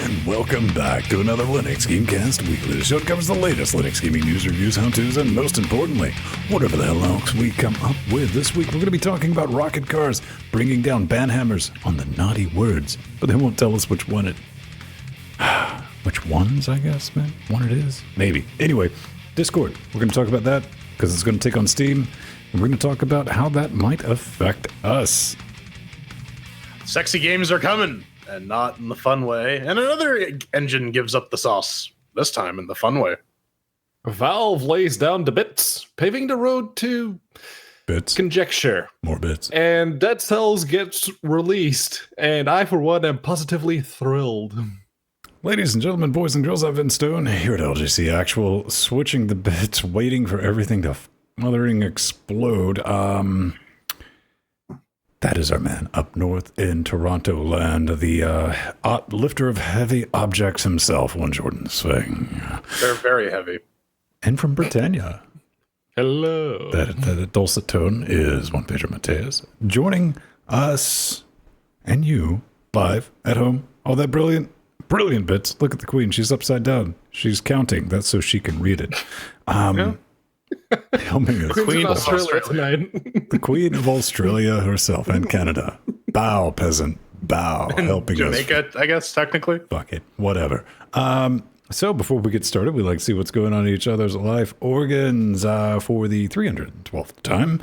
and welcome back to another Linux Gamecast Weekly. The show that covers the latest Linux gaming news, reviews, how-tos, and most importantly, whatever the hell else we come up with. This week, we're going to be talking about rocket cars bringing down banhammers on the naughty words, but they won't tell us which one it... which ones, I guess, man? One it is? Maybe. Anyway, Discord. We're going to talk about that because it's going to take on Steam, and we're going to talk about how that might affect us. Sexy games are coming, and not in the fun way. And another engine gives up the sauce, this time in the fun way. Valve lays down to bits, paving the road to Bits. conjecture. More bits. And Dead Cells gets released, and I, for one, am positively thrilled. Ladies and gentlemen, boys and girls, I've been Stone here at LGC Actual, switching the bits, waiting for everything to mothering explode. That is our man up north in Toronto land, the lifter of heavy objects himself, one Jordan Swing. They're very heavy. And from Britannia, Hello. that dulcet tone is one Pedro Mateus, joining us and you live at home. All that brilliant bits. Look at the queen. She's upside down. She's counting. That's so she can read it. Helping us. Queen of Australia Australia. tonight. The Queen of Australia herself and Canada. Bow, peasant. Bow. Helping Jamaica, I guess, technically. us. Fuck it. Whatever. So before we get started, we like to see what's going on in each other's life organs for the 312th time.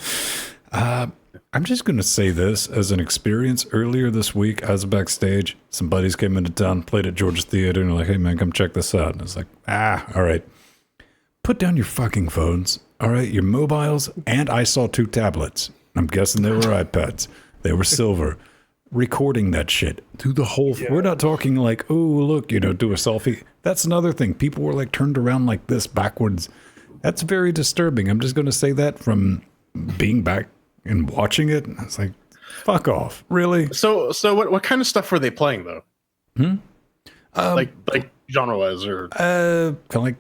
I'm just going to say this as an experience. Earlier this week, I was backstage. Some buddies came into town, played at Georgia Theater, and were like, hey, man, come check this out. And I was like, all right. Put down your fucking phones, all right, your mobiles, and I saw 2 tablets. I'm guessing they were iPads. They were silver. Recording that shit through the whole... We're not talking like, oh, look, do a selfie. That's another thing. People were like turned around like this backwards. That's very disturbing. I'm just going to say that from being back and watching it. I was like, fuck off. Really? So what kind of stuff were they playing, though? Like genre-wise, or... Kind of like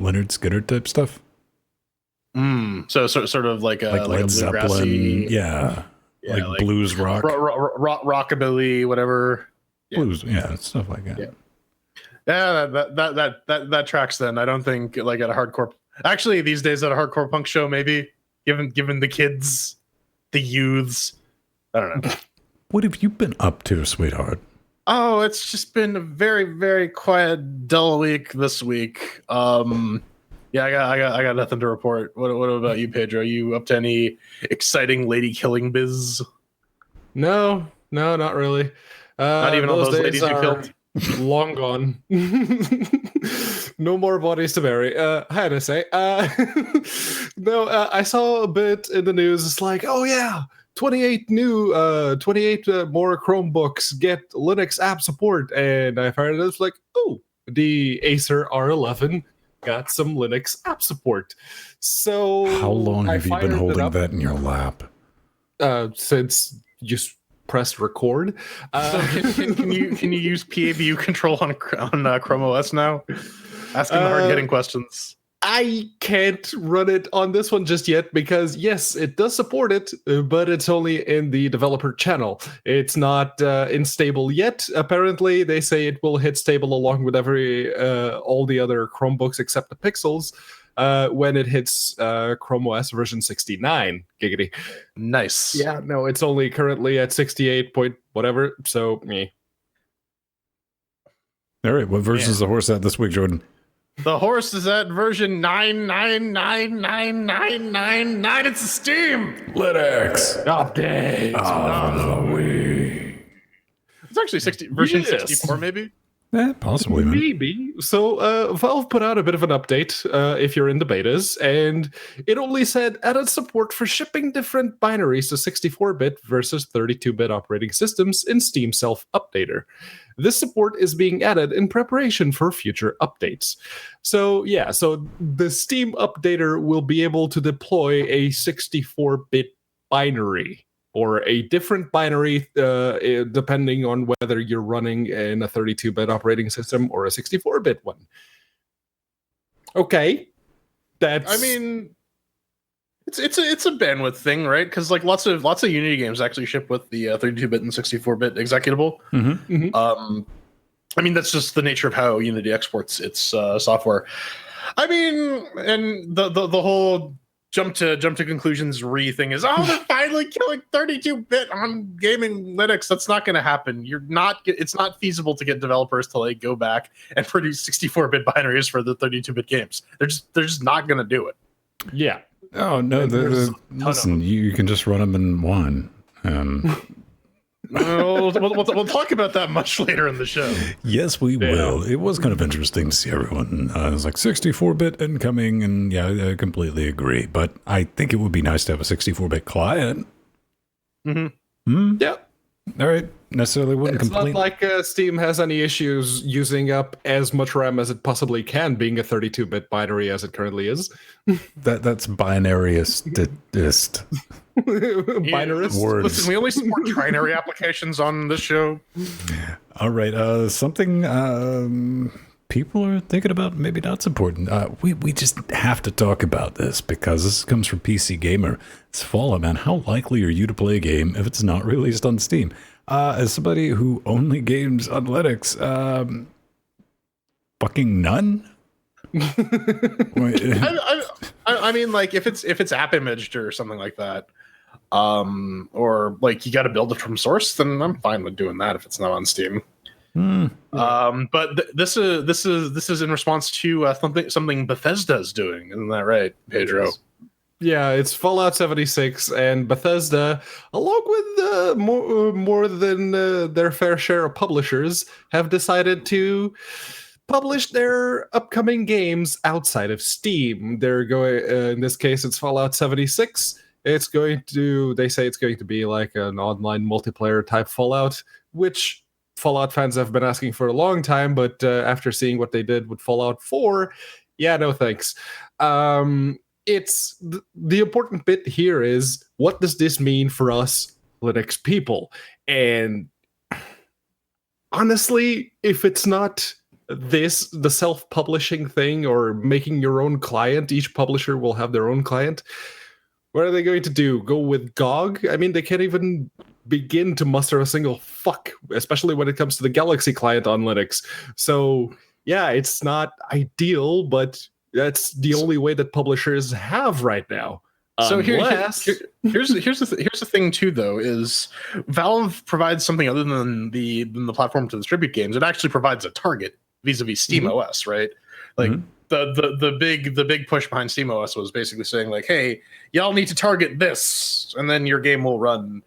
Leonard Skinner type stuff. So sort of like a Led Zeppelin. bluegrassy- Yeah, like blues rock. Rockabilly, whatever. Yeah. Blues, yeah, stuff like that. Yeah. That tracks. Then I don't think like at a hardcore. Actually, these days at a hardcore punk show, maybe given the kids, the youths. I don't know. What have you been up to, sweetheart? Oh, it's just been a very, very quiet, dull week this week. Yeah, I got nothing to report. What about you, Pedro? You up to any exciting lady killing biz? No, not really. Not even all those ladies you killed. Long gone. No more bodies to bury. How to say? No, I saw a bit in the news. It's like, oh yeah, 28 more Chromebooks get Linux app support, and I've heard it's like, oh, the Acer R11 got some Linux app support. So How long have you been fired it holding up, that in your lap? since you pressed record. So can you use PABU control on Chrome OS now? Asking the hard-hitting questions. I can't run it on this one just yet because, yes, it does support it, but it's only in the developer channel. It's not in stable yet. Apparently, they say it will hit stable along with all the other Chromebooks except the Pixels when it hits Chrome OS version 69. Giggity. Nice. Yeah, no, it's only currently at 68 point whatever, so me. All right, what version is the horse at this week, Jordan? The horse is at version 9999999. It's a Steam. Linux Update. of the week. It's actually version Yes. 64, maybe. Possibly, man. Maybe. So Valve put out a bit of an update if you're in the betas, and it only said added support for shipping different binaries to 64-bit versus 32-bit operating systems in Steam Self-Updater. This support is being added in preparation for future updates. So the Steam Updater will be able to deploy a 64-bit binary, or a different binary depending on whether you're running in a 32-bit operating system or a 64-bit one. Okay. That's... I mean, it's a bandwidth thing, right? Because like lots of Unity games actually ship with the 32-bit and 64-bit executable. Mm-hmm. I mean, that's just the nature of how Unity exports its software. I mean, and the whole jump to conclusions thing is, oh, they're finally killing 32-bit on gaming Linux. That's not going to happen. It's not feasible to get developers to like go back and produce 64-bit binaries for the 32-bit games. They're just not going to do it. Yeah. Oh no! Listen, you can just run them in one. We'll talk about that much later in the show. Yes, we will. It was kind of interesting to see everyone. It was like 64-bit incoming, and yeah, I completely agree. But I think it would be nice to have a 64-bit client. Yeah. All right. Necessarily wouldn't It's complain. not like Steam has any issues using up as much RAM as it possibly can, being a 32-bit binary as it currently is. That's binariest. Binarist. Words. Listen, we only support trinary applications on this show. All right. Something people are thinking about maybe not supporting. We just have to talk about this because this comes from PC Gamer. It's Fallout, man. How likely are you to play a game if it's not released on Steam? As somebody who only games on Linux, fucking none. I mean, like if it's app imaged or something like that, or like you got to build it from source, then I'm fine with doing that if it's not on Steam. But this is in response to something Bethesda is doing, isn't that right, Pedro? Yeah, it's Fallout 76, and Bethesda, along with more than their fair share of publishers, have decided to publish their upcoming games outside of Steam. They're going, in this case, it's Fallout 76. They say it's going to be like an online multiplayer type Fallout, which Fallout fans have been asking for a long time, but after seeing what they did with Fallout 4, yeah, no thanks. It's the important bit here is, what does this mean for us Linux people? And honestly, if it's not the self-publishing thing or making your own client, each publisher will have their own client. What are they going to do? Go with GOG? I mean, they can't even begin to muster a single fuck, especially when it comes to the Galaxy client on Linux. So yeah, it's not ideal, but that's the only way that publishers have right now. So here's the thing too, though, is Valve provides something other than the platform to distribute games. It actually provides a target vis-a-vis SteamOS, right? Like the big push behind SteamOS was basically saying like, hey, y'all need to target this, and then your game will run.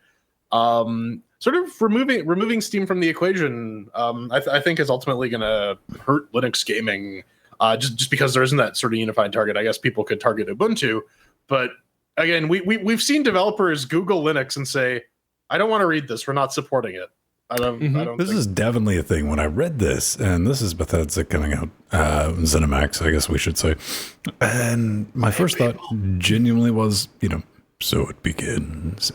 Sort of removing Steam from the equation, I think is ultimately going to hurt Linux gaming. Just because there isn't that sort of unified target. I guess people could target Ubuntu, but again, we've seen developers Google Linux and say, "I don't want to read this. We're not supporting it." I don't. This is definitely a thing. When I read this, and this is Bethesda coming out, ZeniMax, I guess we should say, and my first thought genuinely was, so it begins.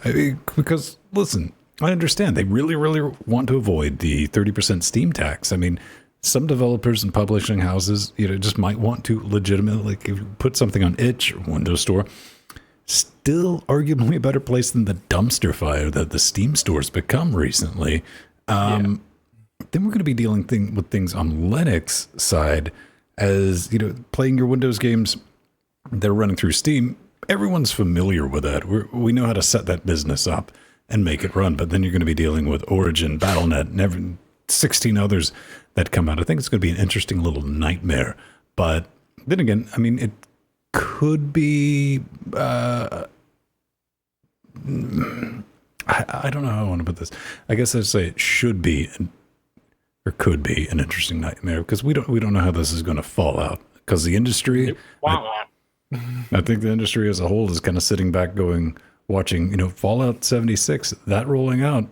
Because listen, I understand they really, really want to avoid the 30% Steam tax. I mean, some developers and publishing houses, just might want to legitimately put something on itch or Windows Store. Still arguably a better place than the dumpster fire that the Steam store's become recently. Then we're going to be dealing with things on Linux side as, playing your Windows games, they're running through Steam. Everyone's familiar with that. We know how to set that business up and make it run. But then you're going to be dealing with Origin, Battle.net, and 16 others that come out. I think it's going to be an interesting little nightmare. But then again, I mean, it could be... I don't know how I want to put this. I guess I'd say it should be or could be an interesting nightmare because we don't know how this is going to fall out. Because the industry... I think the industry as a whole is kind of sitting back watching, Fallout 76, that rolling out.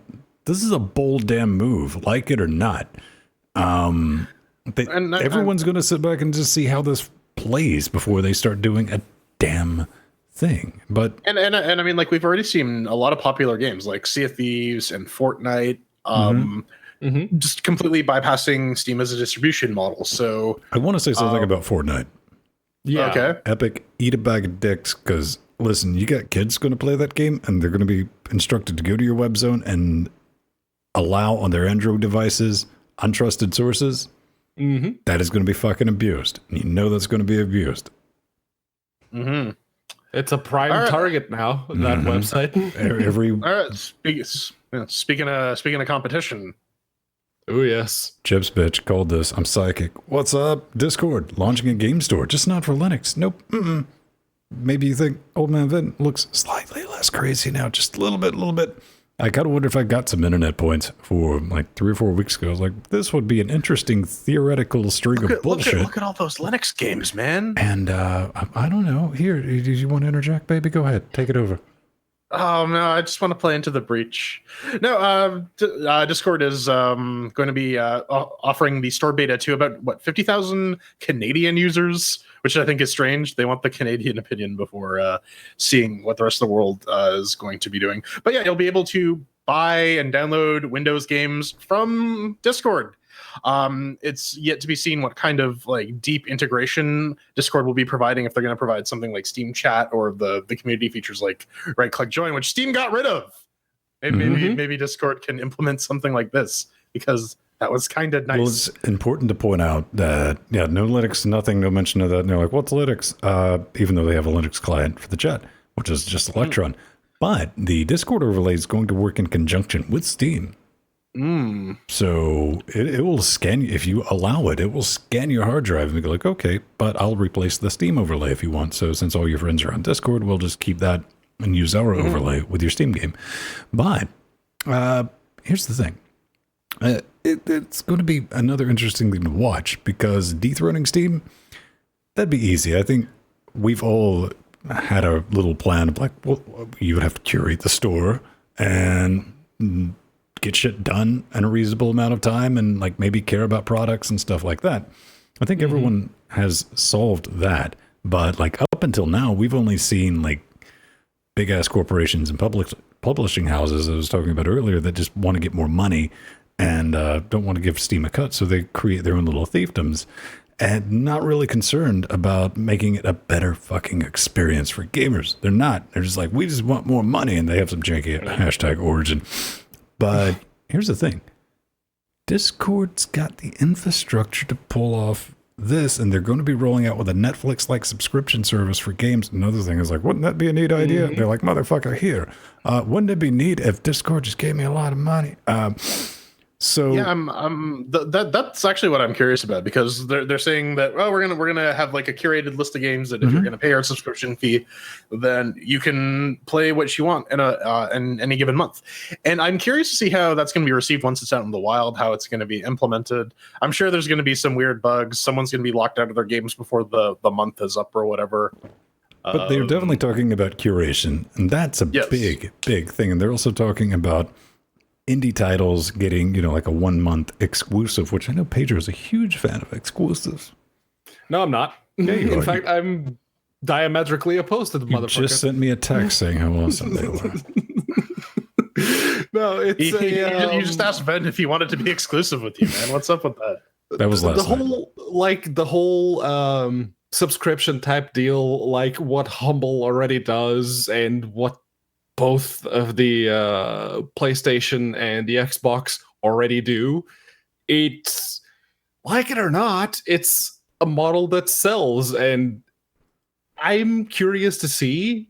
This is a bold damn move, like it or not. Everyone's going to sit back and just see how this plays before they start doing a damn thing. But and I mean, like, we've already seen a lot of popular games like Sea of Thieves and Fortnite, just completely bypassing Steam as a distribution model. So I want to say something about Fortnite. Yeah. Okay. Epic, eat a bag of dicks, because listen, you got kids going to play that game, and they're going to be instructed to go to your web zone and allow on their Android devices untrusted sources, that is going to be fucking abused. You know that's going to be abused. Mm-hmm. It's a prime target now, that website. All right. Speaking of competition. Oh, yes. Chips bitch called this. I'm psychic. What's up? Discord launching a game store, just not for Linux. Nope. Maybe you think Old Man Vin looks slightly less crazy now, just a little bit. I kind of wonder if I got some internet points for like 3 or 4 weeks ago. I was like, this would be an interesting theoretical string of bullshit. Look at all those Linux games, man. And I don't know. Here, did you want to interject, baby? Go ahead. Take it over. Oh, no, I just want to play Into the Breach. No, Discord is going to be offering the store beta to about, 50,000 Canadian users, which I think is strange. They want the Canadian opinion before seeing what the rest of the world is going to be doing. But yeah, you'll be able to buy and download Windows games from Discord. It's yet to be seen what kind of like deep integration Discord will be providing, if they're going to provide something like Steam Chat or the community features like right click join, which Steam got rid of. Maybe Discord can implement something like this, because that was kind of nice. Well, it's important to point out that no Linux, nothing, no mention of that. And they're like, what's Linux? Even though they have a Linux client for the chat, which is just Electron. But the Discord overlay is going to work in conjunction with Steam. So it will scan, if you allow it, it will scan your hard drive and be like, okay, but I'll replace the Steam overlay if you want. So since all your friends are on Discord, we'll just keep that and use our overlay with your Steam game. But here's the thing. It's going to be another interesting thing to watch, because dethroning Steam, that'd be easy. I think we've all had a little plan of like, well, you would have to curate the store and get shit done in a reasonable amount of time, and like maybe care about products and stuff like that. I think everyone has solved that, but like up until now, we've only seen like big ass corporations and publishing houses, I was talking about earlier, that just want to get more money and don't want to give Steam a cut, so they create their own little fiefdoms and not really concerned about making it a better fucking experience for gamers. They're not. They're just like, we just want more money, and they have some janky hashtag origin. But here's the thing. Discord's got the infrastructure to pull off this, and they're going to be rolling out with a Netflix-like subscription service for games. Another thing is like, wouldn't that be a neat idea? They're like, motherfucker, here. Wouldn't it be neat if Discord just gave me a lot of money? So yeah, that's actually what I'm curious about, because they're saying that, well, we're gonna have like a curated list of games that if you're gonna pay our subscription fee, then you can play what you want in any given month. And I'm curious to see how that's going to be received once it's out in the wild, how it's going to be implemented. I'm sure there's going to be some weird bugs. Someone's going to be locked out of their games before the month is up or whatever. But they're definitely talking about curation, and that's a big thing. And they're also talking about indie titles getting, like a 1 month exclusive, which I know Pedro is a huge fan of exclusives. No, I'm not. Yeah, in fact, I'm diametrically opposed to the motherfucker. Just sent me a text saying how awesome they were. No, it's you just asked Ben if he wanted to be exclusive with you, man. What's up with that? That was last night. The whole subscription type deal, like what Humble already does and what both of the PlayStation and the Xbox already do. It's, like it or not, it's a model that sells, and I'm curious to see.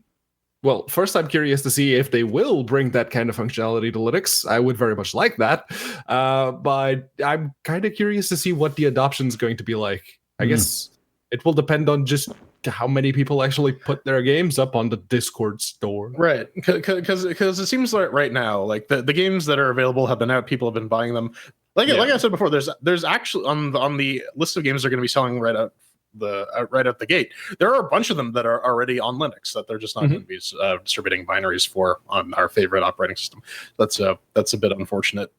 Well, first, I'm curious to see if they will bring that kind of functionality to Linux. I would very much like that, but I'm kind of curious to see what the adoption is going to be like. I guess it will depend on just how many people actually put their games up on the Discord store. Right, because it seems like right now, like the games that are available have been out, people have been buying them. Like I said before, there's actually on the list of games they're going to be selling right out the gate, there are a bunch of them that are already on Linux that they're just not going to be distributing binaries for on our favorite operating system. That's a bit unfortunate.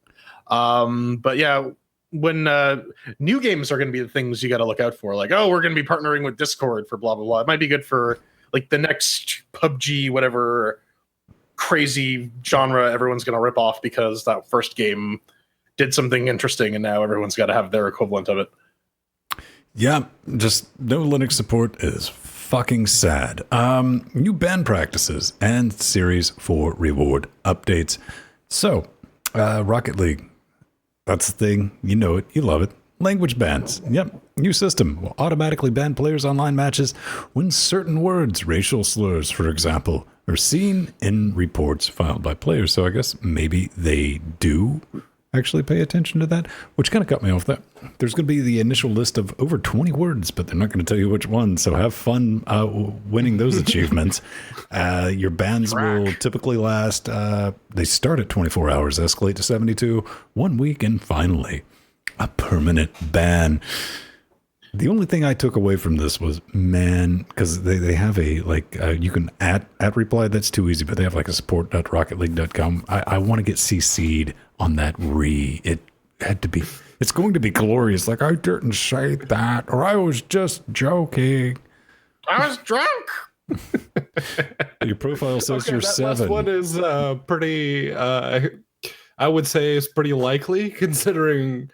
But yeah, when new games are going to be the things you got to look out for, like, oh, we're going to be partnering with Discord for blah blah blah. It might be good for like the next PUBG, whatever crazy genre everyone's going to rip off because that first game did something interesting, and now everyone's got to have their equivalent of it. Yeah, just no Linux support is fucking sad. New ban practices and Series 4 reward updates. So, Rocket League. That's the thing. You know it. You love it. Language bans. Yep. New system will automatically ban players' online matches when certain words, racial slurs, for example, are seen in reports filed by players. So I guess maybe they do actually pay attention to that, which kind of cut me off there. There's going to be the initial list of over 20 words, but they're not going to tell you which one. So have fun winning those achievements. Your bans will typically last, they start at 24 hours, escalate to 72, 1 week, and finally a permanent ban. The only thing I took away from this was, man, because they have a, like, you can at reply, that's too easy, but they have like a support.rocketleague.com. I want to get CC'd on that It had to be, it's going to be glorious. Like, I didn't say that, or I was just joking. I was drunk. Your profile says you're that 7. last one is pretty, I would say is pretty likely, considering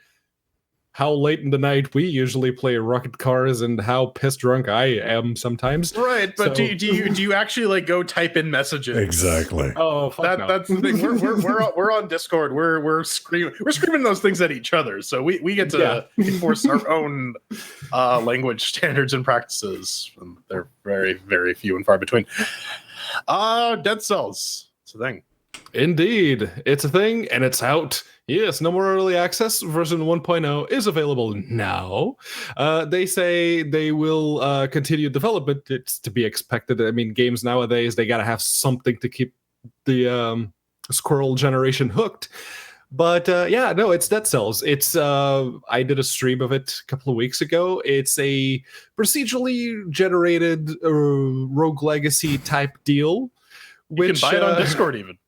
how late in the night we usually play Rocket Cars and how pissed drunk I am sometimes. Right, but So- do you actually like go type in messages? Exactly. Oh, fuck no. That's the thing. We're on Discord. We're screaming those things at each other. So we get to enforce our own language standards and practices. And they're very, very few and far between. Dead Cells. It's a thing. Indeed, it's a thing, and it's out. Yes, no more early access. Version 1.0 is available now. They say they will continue development. It's to be expected. I mean, games nowadays, they got to have something to keep the squirrel generation hooked. But yeah, no, it's Dead Cells. It's I did a stream of it a couple of weeks ago. It's a procedurally generated Rogue Legacy type deal. You can buy it on Discord even.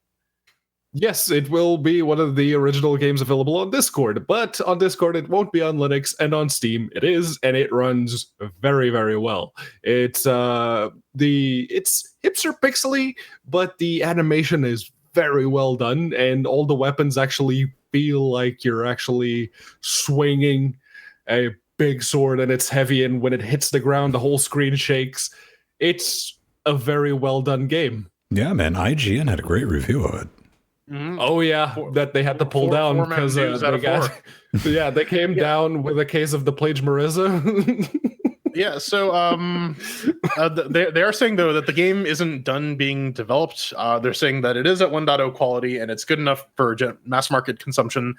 Yes, it will be one of the original games available on Discord, but on Discord it won't be on Linux, and on Steam it is, and it runs very, very well. It's hipster pixely, but the animation is very well done, and all the weapons actually feel like you're actually swinging a big sword, and it's heavy, and when it hits the ground, the whole screen shakes. It's a very well done game. Yeah, man. IGN had a great review of it. Mm-hmm. Oh yeah, that they had to pull down because they got, yeah, they came down with a case of the plagiarism. Yeah, so they are saying though that the game isn't done being developed. They're saying that it is at 1.0 quality and it's good enough for mass market consumption.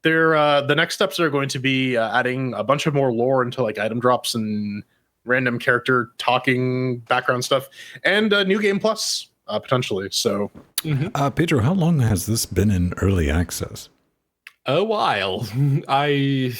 The next steps are going to be adding a bunch of more lore into like item drops and random character talking background stuff, and New Game Plus potentially. So, Pedro, how long has this been in early access? A while. It's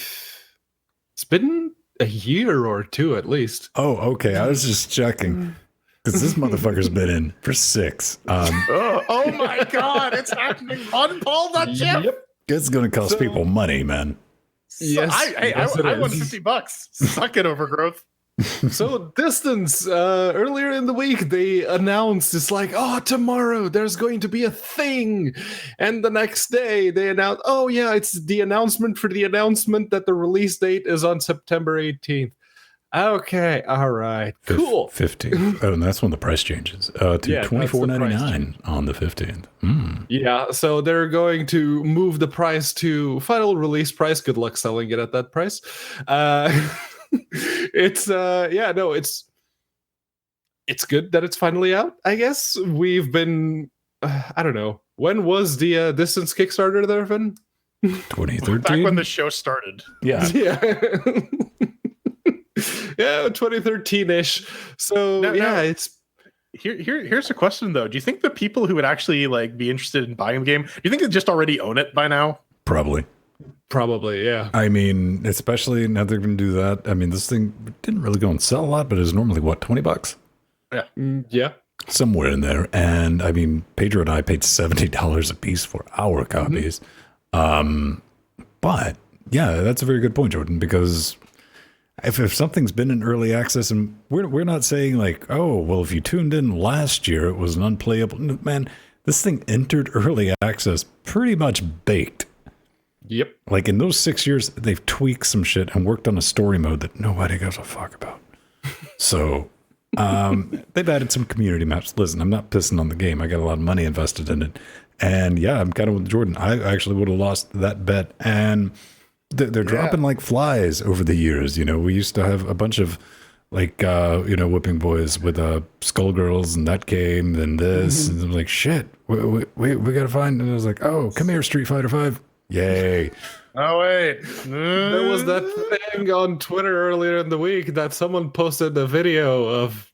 been a year or two at least. Oh, okay. I was just checking because this motherfucker's been in for 6. oh my God, it's happening! Run, Paul, that chip. Yep. It's going to cost people money, man. Yes, I won $50. Suck it, Overgrowth. So Distance, earlier in the week, they announced it's like, oh, tomorrow there's going to be a thing. And the next day they announced, oh yeah, it's the announcement for the announcement that the release date is on September 18th. Okay, all right, cool. 15th. Oh, and that's when the price changes to $24.99 on the 15th. Yeah, so they're going to move the price to final release price. Good luck selling it at that price. It's good that it's finally out, I guess. We've been I don't know, when was the Distance Kickstarter there, Vin? 2013. Back when the show started. Yeah. Yeah. Yeah, 2013-ish. So Now, it's here's a question though. Do you think the people who would actually like be interested in buying the game, do you think they just already own it by now? Probably. yeah. I mean, especially now they're going to do that. I mean, this thing didn't really go and sell a lot, but it's normally what, $20? Yeah. Somewhere in there. And I mean, Pedro and I paid $70 a piece for our copies. But yeah, that's a very good point, Jordan, because if something's been in early access, and we're not saying like, oh, well, if you tuned in last year, it was an unplayable. Man, this thing entered early access pretty much baked. Yep. Like in those 6 years, they've tweaked some shit and worked on a story mode that nobody gives a fuck about. So they've added some community maps. Listen, I'm not pissing on the game. I got a lot of money invested in it. And yeah, I'm kind of with Jordan. I actually would have lost that bet. And they're dropping like flies over the years. You know, we used to have a bunch of like, whipping boys with Skullgirls, and that came, then this. And I'm like, shit, we got to find. And I was like, oh, come here, Street Fighter 5. Yay. Oh, wait. There was that thing on Twitter earlier in the week that someone posted a video of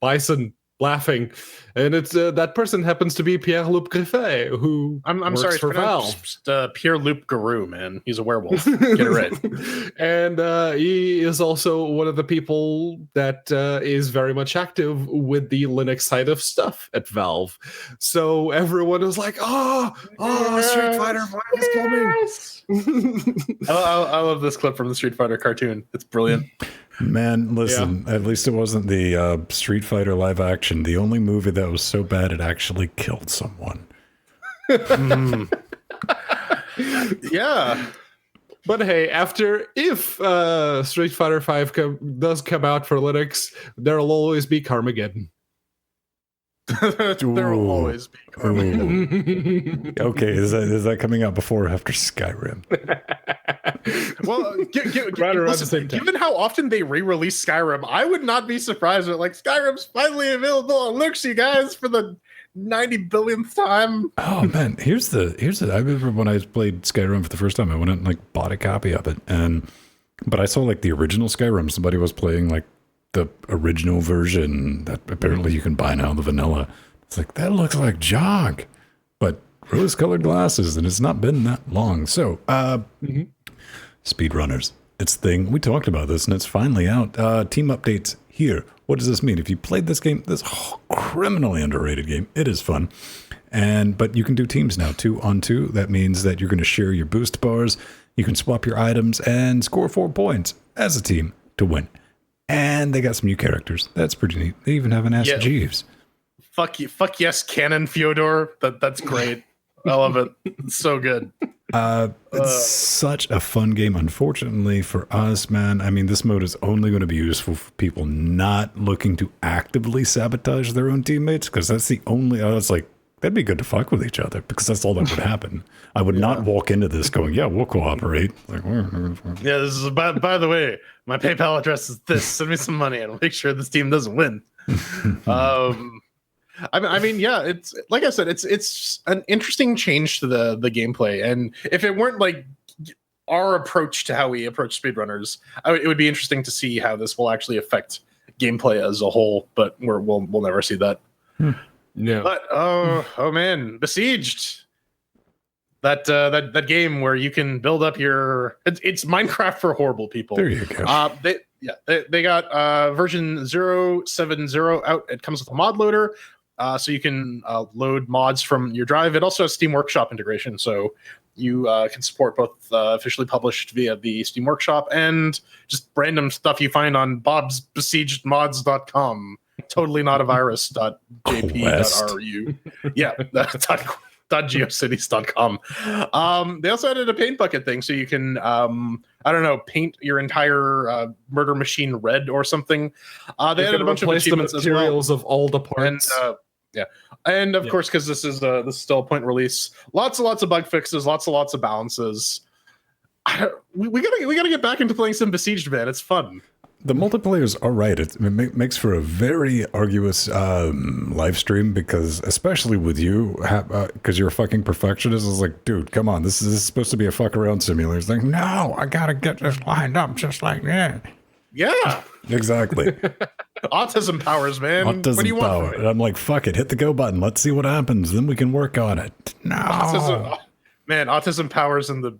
Bison laughing, and it's that person happens to be Pierre-Luc Griffet, who I'm works sorry, for Valve. Pierre-Luc Garou, man. He's a werewolf. Get it right. And he is also one of the people that is very much active with the Linux side of stuff at Valve. So everyone is like, Street Fighter 5 is coming. I love this clip from the Street Fighter cartoon. It's brilliant. Man, listen, at least it wasn't the Street Fighter live action. The only movie that was so bad it actually killed someone. Yeah. But hey, if Street Fighter 5 does come out for Linux, there'll always be Carmageddon. There will always be Carmageddon. Okay, is that coming out before or after Skyrim? Well, Right around the same time. given how often they re-release Skyrim, I would not be surprised that like Skyrim's finally available on Linux, you guys, for the 90 billionth time. Oh man, here's the. I remember when I played Skyrim for the first time, I went out and like bought a copy of it, but I saw like the original Skyrim. Somebody was playing like the original version that apparently you can buy now, the vanilla. It's like, that looks like junk, but rose-colored glasses, and it's not been that long. So, speedrunners, it's a thing. We talked about this, and it's finally out. Team updates here. What does this mean? If you played this game, this criminally underrated game, it is fun. But you can do teams now, 2-on-2. That means that you're going to share your boost bars. You can swap your items and score 4 points as a team to win. And they got some new characters. That's pretty neat. They even have an Ask Jeeves. Fuck you. Fuck yes, Canon Fyodor. That's great. I love it. It's so good. It's such a fun game. Unfortunately for us, man, I mean, this mode is only going to be useful for people not looking to actively sabotage their own teammates, because that's the only. I was like, that'd be good to fuck with each other, because that's all that would happen. I would not walk into this going, yeah, we'll cooperate. Like, yeah, this is by the way, my PayPal address is this. Send me some money and I'll make sure this team doesn't win. I mean, yeah, it's like I said, it's an interesting change to the gameplay, and if it weren't like our approach to how we approach speedrunners, it would be interesting to see how this will actually affect gameplay as a whole. But we'll never see that. Yeah. But oh man, Besieged. That game where you can build up it's Minecraft for horrible people. There you go. They got version 0.70 out. It comes with a mod loader. So you can load mods from your drive. It also has Steam Workshop integration, so you can support both officially published via the Steam Workshop and just random stuff you find on bobsbesiegedmods.com. Totally not a virus.jp.ru. Yeah, .geocities.com. They also added a paint bucket thing, so you can paint your entire murder machine red or something. They added a bunch of achievements as well. Materials of all the parts. And of course, because this is still a point release, lots of bug fixes, lots of balances. We gotta get back into playing some Besieged, man. It's fun. The multiplayer is all right. It makes for a very arduous live stream, because especially with you, because you're a fucking perfectionist. It's like, dude, come on, this is supposed to be a fuck around simulator. It's like, no, I gotta get this lined up just like that. Yeah, exactly. Autism powers, man. What do you want from me? And I'm like, fuck it, hit the go button. Let's see what happens. Then we can work on it. No, autism powers and the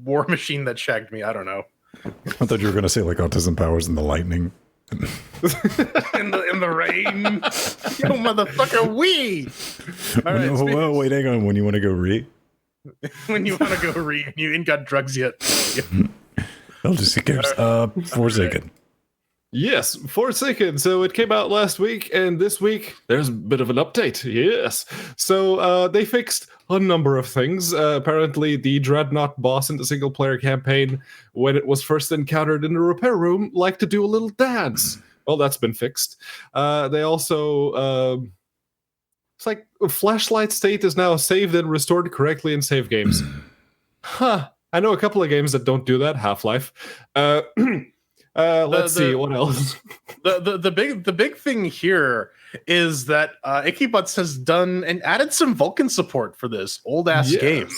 war machine that shagged me. I don't know. I thought you were gonna say like autism powers and the lightning. in the rain. Yo, motherfucker, All right, whoa, wait, hang on. When you want to go when you want to go and you ain't got drugs yet. I'll just see cares. Forsaken. Yes, Forsaken. So it came out last week, and this week there's a bit of an update. Yes. So they fixed a number of things. Apparently, the Dreadnought boss in the single-player campaign, when it was first encountered in the repair room, liked to do a little dance. Well, that's been fixed. They also It's like flashlight state is now saved and restored correctly in save games. Huh. I know a couple of games that don't do that. Half-Life. Let's see what else. The big thing here is that IckyButts has done and added some Vulkan support for this old ass game,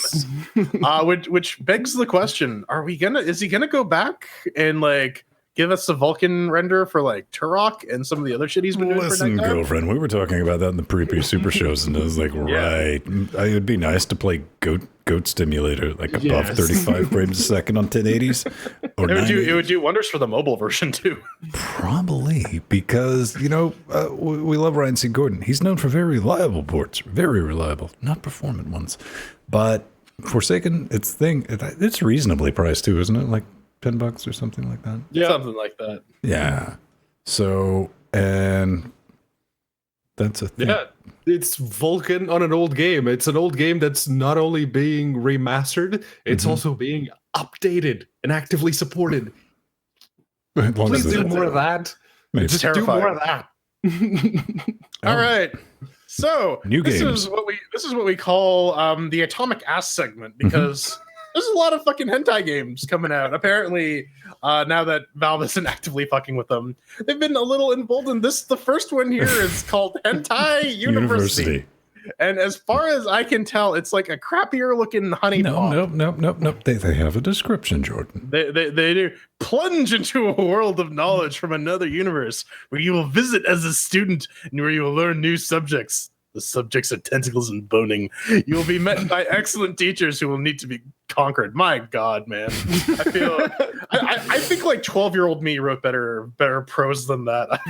which begs the question: is he gonna go back and like give us a Vulkan render for like Turok and some of the other shit he's been doing? Listen, for girlfriend, we were talking about that in the previous Super Shows, and I was like, right, it'd be nice to play Goat Stimulator like above 35 frames a second on 1080s. Or it would do wonders for the mobile version too. Probably because we love Ryan C. Gordon. He's known for very reliable ports, very reliable, not performant ones. But Forsaken, it's reasonably priced too, isn't it? Like $10 or something like that. Yeah, something like that. Yeah. So, and that's a thing. Yeah, it's Vulkan on an old game. It's an old game that's not only being remastered, it's also being updated and actively supported. Please do more of that. It's Just terrifying. do more of that. All right. So New this games. is what we call the atomic ass segment, because there's a lot of fucking hentai games coming out. Apparently, now that Valve isn't actively fucking with them, they've been a little emboldened. The first one here is called Hentai University. And as far as I can tell, it's like a crappier looking honey pot. Nope. They have a description, Jordan. They do plunge into a world of knowledge from another universe where you will visit as a student and where you will learn new subjects. The subjects are tentacles and boning. You will be met by excellent teachers who will need to be conquered. My God, man. I think like 12-year-old me wrote better prose than that.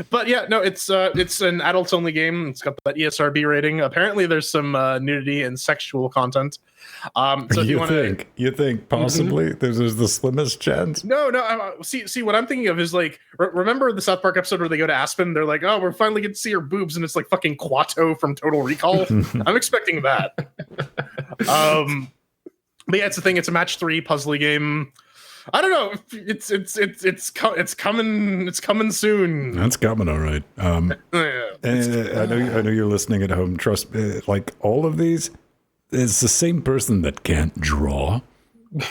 But yeah, no, it's an adults only game. It's got that ESRB rating. Apparently, there's some nudity and sexual content. So you think possibly there's the slimmest chance? No. See, what I'm thinking of is like, remember the South Park episode where they go to Aspen? They're like, oh, we're finally getting to see her boobs, and it's like fucking Quato from Total Recall. I'm expecting that. But yeah, it's a thing. It's a match 3 puzzly game. I don't know. It's coming soon. That's coming, all right. And I know you're listening at home. Trust me, like all of these, it's the same person that can't draw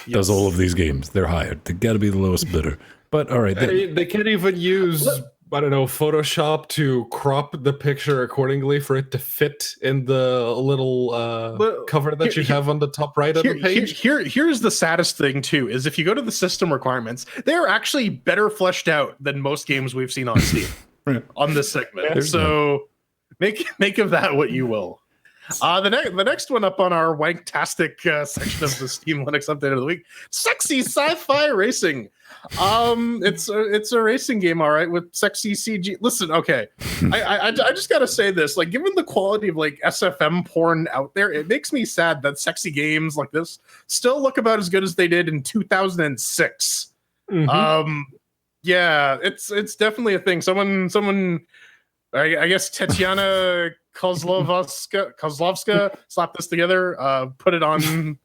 does all of these games. They're hired. They got to be the lowest bidder. But all right, they can't even use Photoshop to crop the picture accordingly for it to fit in the little cover that you have on the top right of the page. Here's the saddest thing too, is if you go to the system requirements, they're actually better fleshed out than most games we've seen on Steam on this segment. So make of that what you will. The next one up on our wanktastic section of the Steam Linux Update of the Week, Sexy Sci-Fi Racing. It's a racing game, all right, with sexy CG. Listen, okay, I just gotta say this, like, given the quality of like SFM porn out there, it makes me sad that sexy games like this still look about as good as they did in 2006. Yeah, it's definitely a thing. Someone, I guess Tatiana Kozlovska slapped this together, put it on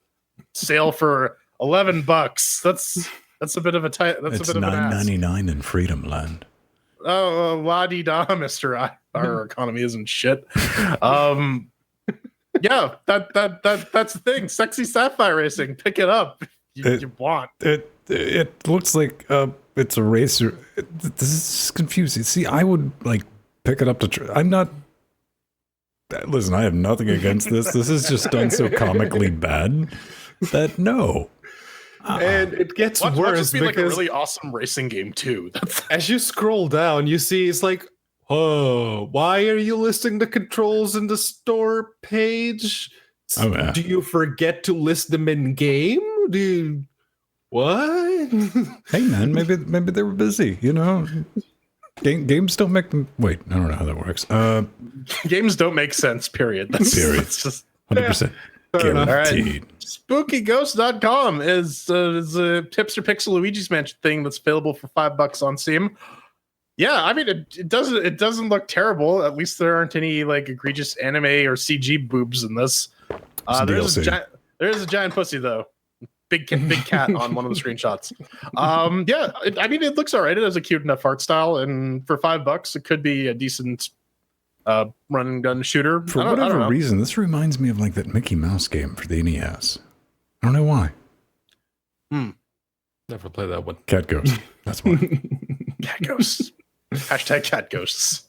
sale for $11. That's a bit of a tight. It's $9.99 in Freedom Land. Oh, la di da, Mister. Our economy isn't shit. Yeah, that's the thing. Sexy sci-fi racing. Pick it up. You want it? Looks like it's a racer. This is confusing. See, I would like pick it up to. I'm not. Listen, I have nothing against this. This is just done so comically bad that no. And it gets worse be because like a really awesome racing game too. As you scroll down, you see it's like, oh, why are you listing the controls in the store page? Oh, yeah. Do you forget to list them in game? What? Hey man, maybe they were busy. You know, games don't make them. Wait, I don't know how that works. Games don't make sense. Period. That's just 100%. Guaranteed. SpookyGhost.com is a Hipster Pixel Luigi's Mansion thing that's available for $5 on Steam. Yeah, I mean it doesn't look terrible. At least there aren't any like egregious anime or CG boobs in this. There's a giant pussy though. Big cat on one of the screenshots. Yeah, I mean it looks alright. It has a cute enough art style, and for $5, it could be a decent run and gun shooter. For I don't whatever know. reason, this reminds me of like that Mickey Mouse game for the NES. I don't know why. Never play that one. Cat Ghost. That's why. Cat ghosts. Hashtag cat ghosts.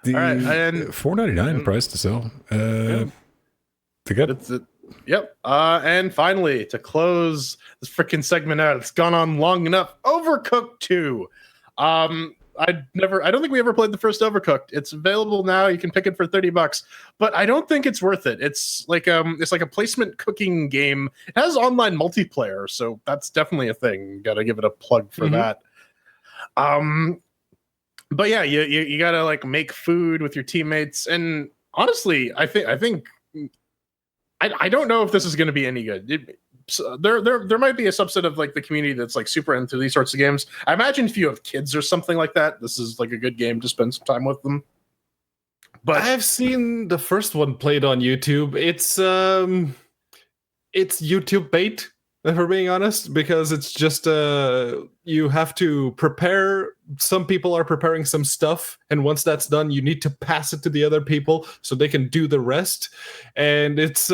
The All right, and $4.99 price to sell. Yeah. To get That's it. Yep. And finally, to close this freaking segment out, it's gone on long enough. Overcooked 2. I don't think we ever played the first Overcooked. It's available now. You can pick it for $30, but I don't think it's worth it. It's like a placement cooking game. It has online multiplayer, so that's definitely a thing. Got to give it a plug for that. But yeah, you got to like make food with your teammates, and honestly, I think I don't know if this is going to be any good. There might be a subset of like the community that's like super into these sorts of games. I imagine if you have kids or something like that, this is like a good game to spend some time with them. But I've seen the first one played on YouTube. It's YouTube bait, if we're being honest, because it's just you have to prepare. Some people are preparing some stuff, and once that's done, you need to pass it to the other people so they can do the rest. And it's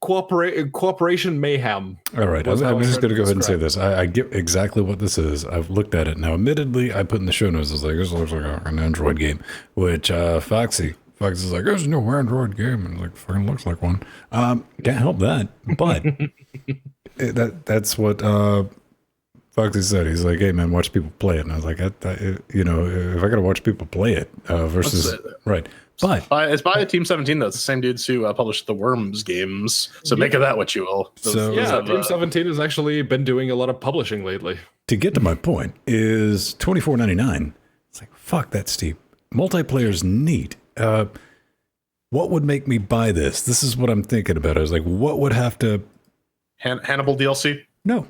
cooperation mayhem. All right, I'm just going to go ahead and say this. I get exactly what this is. I've looked at it. Now, admittedly, I put in the show notes, I was like, this looks like an Android game, which Foxy is like, there's no Android game. And like, fucking looks like one. Can't help that. But that's what Foxy said. He's like, hey, man, watch people play it. And I was like, if I got to watch people play it versus... Right. But it's by Team 17, though. It's the same dudes who published the Worms games. So make of that what you will. Team 17 has actually been doing a lot of publishing lately. To get to my point is $24.99. It's like, fuck, that's steep. Multiplayer's neat. What would make me buy this? This is what I'm thinking about. I was like, what would have to... Hannibal DLC? No.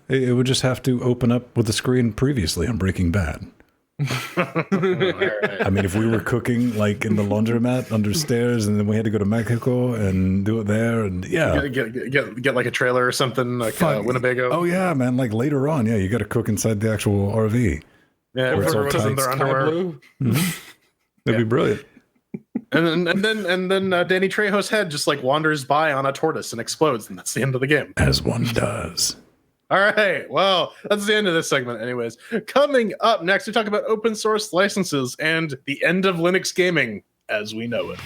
It would just have to open up with the screen previously on Breaking Bad. I mean, if we were cooking like in the laundromat under stairs, and then we had to go to Mexico and do it there, and get like a trailer or something like Winnebago. Oh yeah, man! Like later on, you got to cook inside the actual RV. Yeah, everyone's in their underwear. Mm-hmm. That'd be brilliant. And then Danny Trejo's head just like wanders by on a tortoise and explodes, and that's the end of the game. As one does. All right. Well, that's the end of this segment anyways. Coming up next, we talk about open source licenses and the end of Linux gaming as we know it.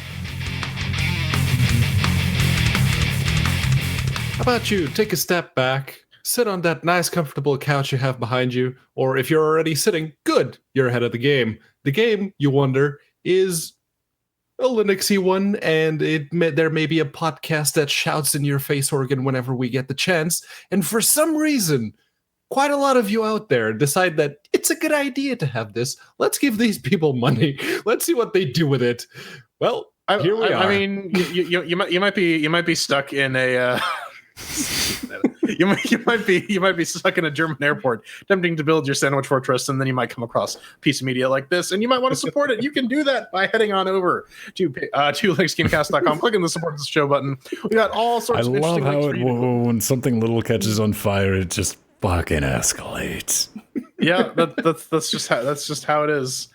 How about you take a step back, sit on that nice comfortable couch you have behind you, or if you're already sitting, good, you're ahead of the game. The game, you wonder, is a Linuxy one, and there may be a podcast that shouts in your face organ whenever we get the chance. And for some reason, quite a lot of you out there decide that it's a good idea to have this. Let's give these people money. Let's see what they do with it. Well, here we are. I mean, you might be stuck in a. You might be stuck in a German airport, attempting to build your sandwich fortress, and then you might come across a piece of media like this, and you might want to support it. You can do that by heading on over to linuxgamecast.com, clicking the support the show button. We got all sorts of interesting links for you. I love how when something little catches on fire, it just fucking escalates. Yeah, that's just how it is.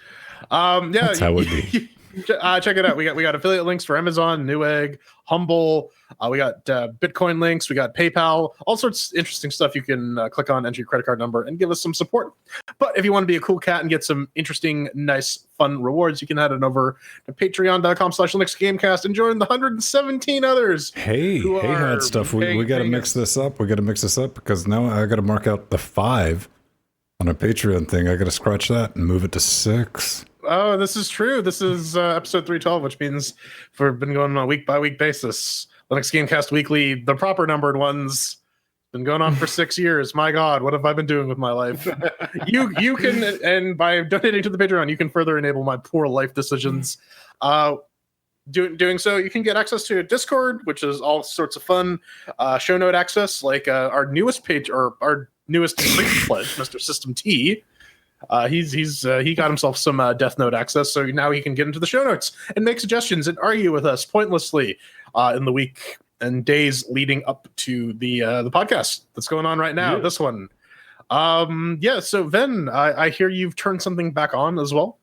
That's how it would be. Check it out. We got affiliate links for Amazon, Newegg, Humble. We got Bitcoin links. We got PayPal. All sorts of interesting stuff. You can click on, enter your credit card number, and give us some support. But if you want to be a cool cat and get some interesting, nice, fun rewards, you can head on over to patreon.com/LinuxGamecast and join the 117 others. Hey, hot stuff. We got to mix this up. We got to mix this up because now I got to mark out the 5 on a Patreon thing. I got to scratch that and move it to 6. Oh, this is true. This is episode 312, which means we've been going on a week-by-week basis. Linux Gamecast Weekly, the proper numbered ones, been going on for 6 years. My God, what have I been doing with my life? You can, and by donating to the Patreon, you can further enable my poor life decisions. Doing so, you can get access to Discord, which is all sorts of fun. Show note access, like our newest page or our newest pledge, Mr. System T. He got himself some Death Note access, so now he can get into the show notes and make suggestions and argue with us pointlessly in the week and days leading up to the podcast that's going on right now. Yeah. This one, So Ven, I hear you've turned something back on as well.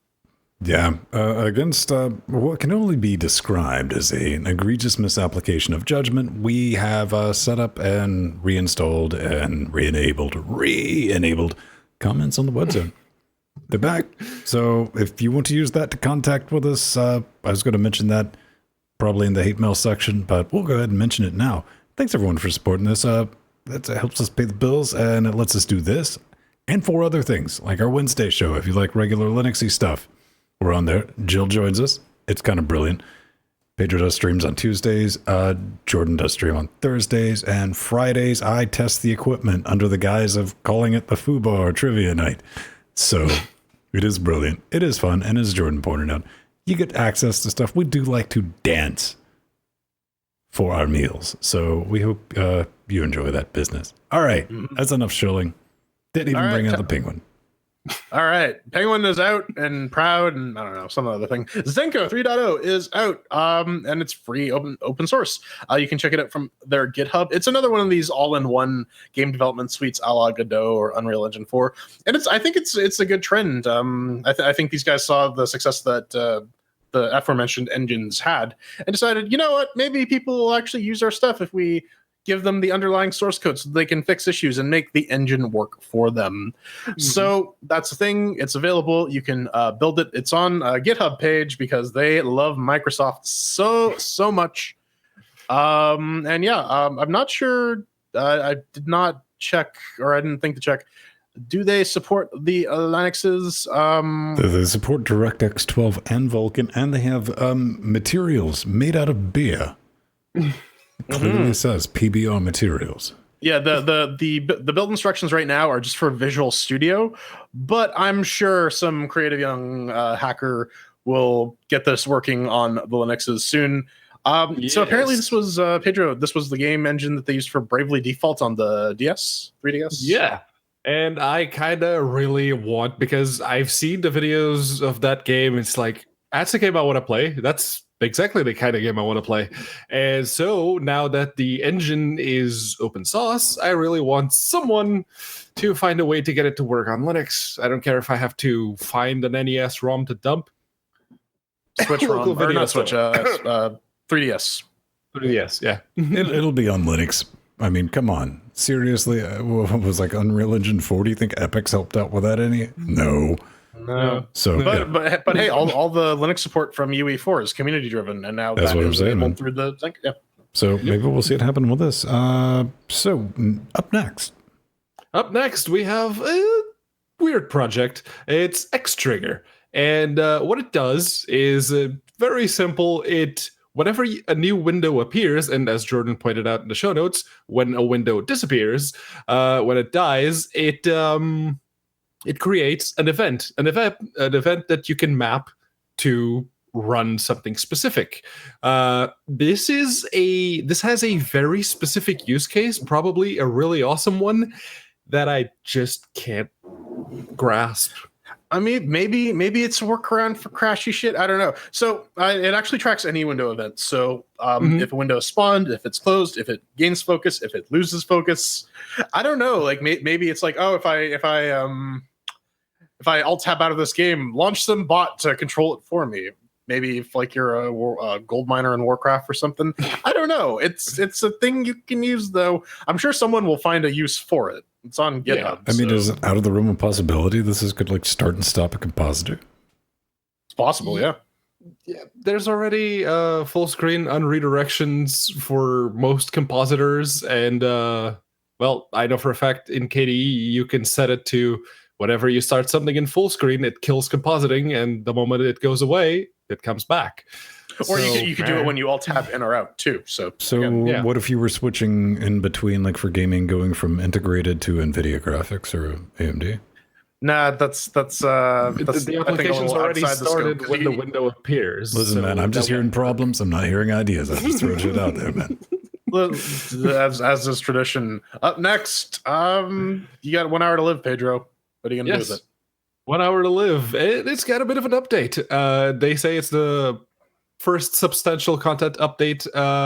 Yeah, against what can only be described as an egregious misapplication of judgment, we have set up and reinstalled and re-enabled comments on the web zone. They're back. So if you want to use that to contact with us, I was going to mention that probably in the hate mail section, but we'll go ahead and mention it now. Thanks everyone for supporting this. That helps us pay the bills and it lets us do this and 4 other things, like our Wednesday show. If you like regular Linuxy stuff, we're on there. Jill joins us. It's kind of brilliant. Pedro does streams on Tuesdays. Jordan does stream on Thursdays. And Fridays, I test the equipment under the guise of calling it the FUBAR Trivia Night. So it is brilliant. It is fun. And as Jordan pointed out, you get access to stuff. We do like to dance for our meals. So we hope you enjoy that business. All right. That's enough shilling. Didn't even bring out the penguin. All right, Penguin is out and proud, and I don't know, some other thing. Zenko 3.0 is out, and it's free, open source. You can check it out from their GitHub. It's another one of these all-in-one game development suites, a la Godot or Unreal Engine 4, and I think it's a good trend. I think these guys saw the success that the aforementioned engines had, and decided, you know what, maybe people will actually use our stuff if we give them the underlying source code so they can fix issues and make the engine work for them. Mm-hmm. So that's the thing. It's available. You can build it. It's on a GitHub page because they love Microsoft so much. And yeah, I'm not sure. I did not check, or I didn't think to check. Do they support the Linuxes? They support DirectX 12 and Vulkan, and they have materials made out of beer. Clearly says PBR materials. Yeah, the build instructions right now are just for Visual Studio, but I'm sure some creative young hacker will get this working on the Linuxes soon. Yes. So apparently this was Pedro. This was the game engine that they used for Bravely Default on the 3DS. Yeah. And I kind of really want, because I've seen the videos of that game. It's like, that's a game I want to play. That's exactly the kind of game I want to play. And so now that the engine is open source, I really want someone to find a way to get it to work on Linux. I don't care if I have to find an NES ROM to dump. Switch ROM, or not Switch, 3DS. 3DS, yeah. It'll be on Linux. I mean, come on. Seriously, what was like Unreal Engine 4? Do you think Epic's helped out with that any? No. No. So, but hey, all the Linux support from UE4 is community driven, and now that's what I'm saying, man. Through the yeah. So maybe we'll see it happen with this. So up next. Up next, we have a weird project. It's Xtrigger, and what it does is very simple. Whenever a new window appears, and as Jordan pointed out in the show notes, when a window disappears, when it dies, it creates an event that you can map to run something specific. This has a very specific use case, probably a really awesome one that I just can't grasp. I mean, maybe it's a workaround for crashy shit. I don't know. So it actually tracks any window event. So if a window is spawned, if it's closed, if it gains focus, if it loses focus, I don't know. Like maybe it's like, oh, if I alt tab out of this game, launch some bot to control it for me. Maybe if like you're a gold miner in Warcraft or something. I don't know. It's a thing you can use though. I'm sure someone will find a use for it. It's on GitHub. Yeah. I mean, is it out of the realm of possibility this could like start and stop a compositor? It's possible, yeah. Yeah, there's already full screen unredirections for most compositors, and well, I know for a fact in KDE you can set it to whenever you start something in full screen, it kills compositing, and the moment it goes away, it comes back. Or you could do it when you alt tab in or out too. So yeah. What if you were switching in between, like for gaming, going from integrated to NVIDIA graphics or AMD? Nah, that's the application's already started when the window appears. Listen, man, I'm just hearing problems. I'm not hearing ideas. I'm just throwing shit out there, man. As is tradition. Up next, you got 1 hour to live, Pedro. What are you gonna do with it? 1 hour to live. It's got a bit of an update. They say it's the first substantial content update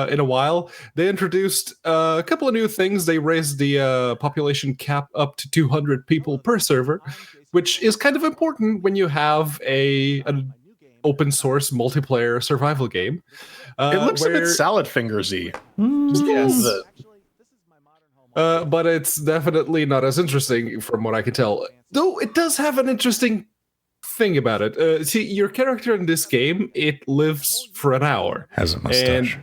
in a while. They introduced a couple of new things. They raised the population cap up to 200 people per server, which is kind of important when you have a open source multiplayer survival game. It looks a bit where- salad fingersy. Yes. Yes. But it's definitely not as interesting from what I can tell. Though it does have an interesting thing about it. See, your character in this game, it lives for an hour. Has a mustache.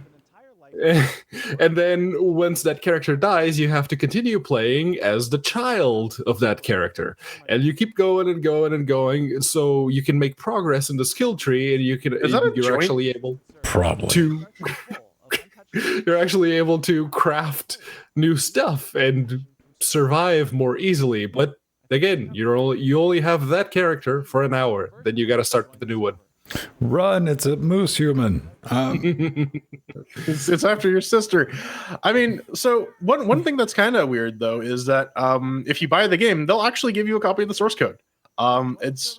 And then once that character dies, you have to continue playing as the child of that character. And you keep going and going and going, so you can make progress in the skill tree, and you're actually able Probably. to you're actually able to craft new stuff and survive more easily. But again, you only have that character for an hour. Then you got to start with the new one. Run! It's a moose human. It's after your sister. I mean, so one thing that's kind of weird though is that if you buy the game, they'll actually give you a copy of the source code. It's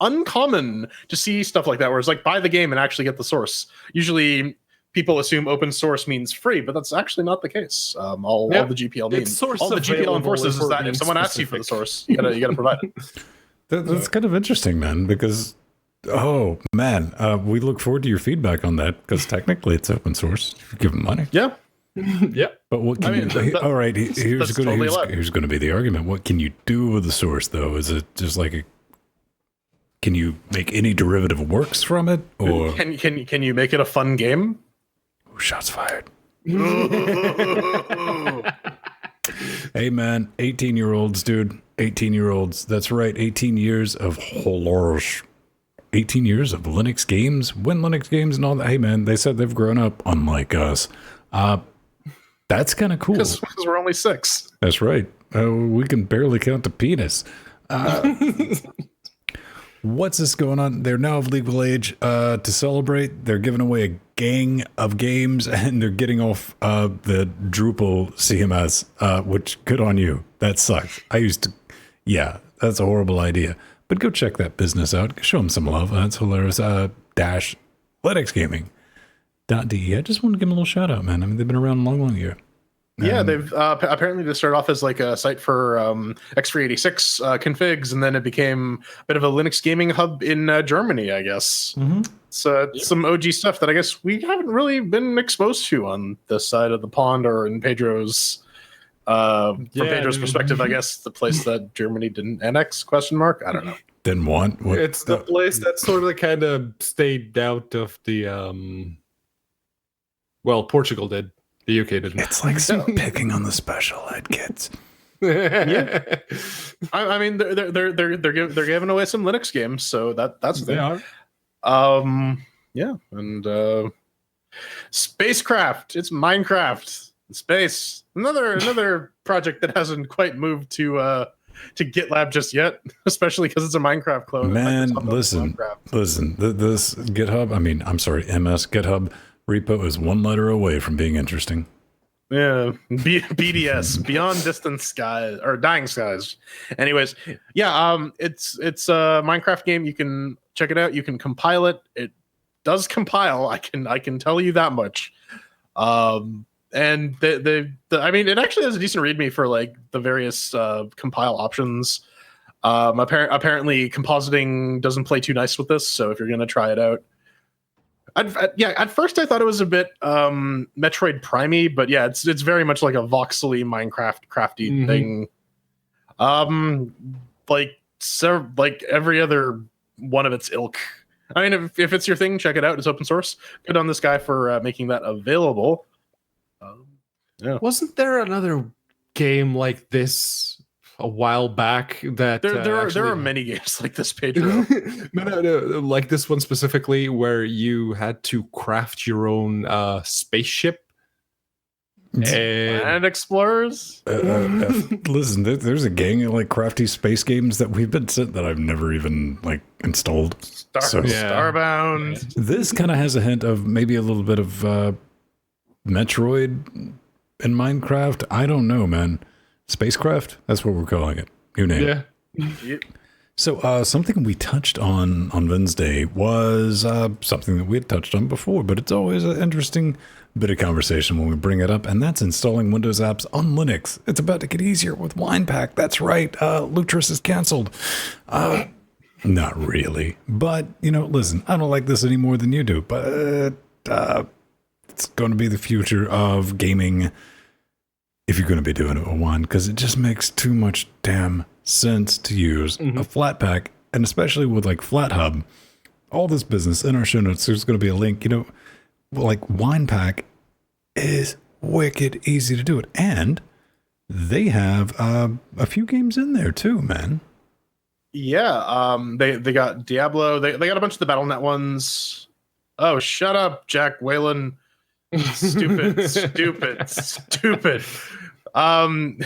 uncommon to see stuff like that where it's like buy the game and actually get the source. Usually people assume open source means free, but that's actually not the case. All the GPL means, all the GPL enforces is that if someone asks you for the source, you gotta provide it. That's kind of interesting, man, because oh man, we look forward to your feedback on that because technically it's open source. You give them money. Yeah. Yeah. But what can all right, here's going to be the argument. What can you do with the source though? Is it just like can you make any derivative works from it, or can you make it a fun game? Ooh, shots fired. Hey man, 18-year-olds, dude. 18-year-olds. That's right. 18 years of horrors. 18 years of Linux games, Linux games and all that. Hey man, they said they've grown up unlike us. That's kind of cool. Because we're only 6. That's right. We can barely count the penis. What's this going on? They're now of legal age to celebrate. They're giving away a gang of games, and they're getting off the Drupal CMS, which good on you. That sucks. Yeah, that's a horrible idea. But go check that business out. Show them some love. That's hilarious. Dash linuxgaming.de. I just want to give them a little shout out, man. I mean, they've been around a long year. Yeah, they've apparently they started off as like a site for x386 configs, and then it became a bit of a Linux gaming hub in Germany, I guess. So some OG stuff that I guess we haven't really been exposed to on this side of the pond or in Pedro's. From Pedro's perspective, I guess the place that Germany didn't annex? ? I don't know. Didn't want. It's the place that sort of kind of stayed out of the. Well, Portugal did. The UK didn't. It's like some picking on the special ed kids. Yeah, I mean they're giving away some Linux games, so that's they are. Yeah, and Spacecraft. It's Minecraft in space. Another project that hasn't quite moved to GitLab just yet, especially because it's a Minecraft clone. Man, listen. This GitHub. I mean, I'm sorry, MS GitHub repo is one letter away from being interesting. Yeah, BDS, Beyond Distant Skies or Dying Skies. Anyways, yeah, it's a Minecraft game. You can check it out. You can compile it. It does compile. I can tell you that much. And I mean, it actually has a decent README for like the various compile options. Apparently, compositing doesn't play too nice with this. So if you're gonna try it out. At first I thought it was a bit Metroid Prime-y, but yeah, it's very much like a voxely Minecraft crafty thing. Like every other one of its ilk. I mean, if it's your thing, check it out. It's open source. Good on this guy for making that available. Yeah. Wasn't there another game like this a while back that there are many games like this, Pedro? no, like this one specifically where you had to craft your own spaceship and explorers. Listen, there's a gang of like crafty space games that we've been sent that I've never even like installed. Starbound. This kind of has a hint of maybe a little bit of Metroid in Minecraft. I don't know, man. Spacecraft, that's what we're calling it. New name. Yeah. So something we touched on Wednesday was something that we had touched on before, but it's always an interesting bit of conversation when we bring it up, and that's installing Windows apps on Linux. It's about to get easier with WinePack. That's right. Lutris is canceled. Not really. But, listen, I don't like this any more than you do, but it's going to be the future of gaming if you're going to be doing it with one, because it just makes too much damn sense to use a flat pack, and especially with like FlatHub, all this business in our show notes, there's going to be a link, like Wine Pack is wicked easy to do it. And they have a few games in there too, man. Yeah, they got Diablo. They got a bunch of the BattleNet ones. Oh, shut up, Jack Whalen. Stupid. Wine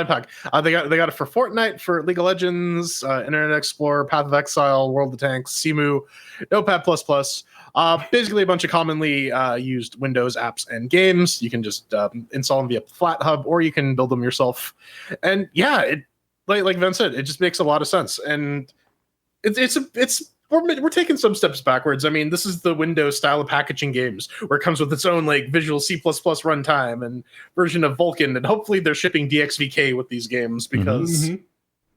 Pack. They got it for Fortnite, for League of Legends, Internet Explorer, Path of Exile, World of Tanks, Simu, Notepad++. Basically a bunch of commonly used Windows apps and games. You can just install them via FlatHub, or you can build them yourself. And yeah, it like Vince said, it just makes a lot of sense. And we're taking some steps backwards. I mean, this is the Windows style of packaging games, where it comes with its own like Visual C++ runtime and version of Vulkan, and hopefully they're shipping DXVK with these games, because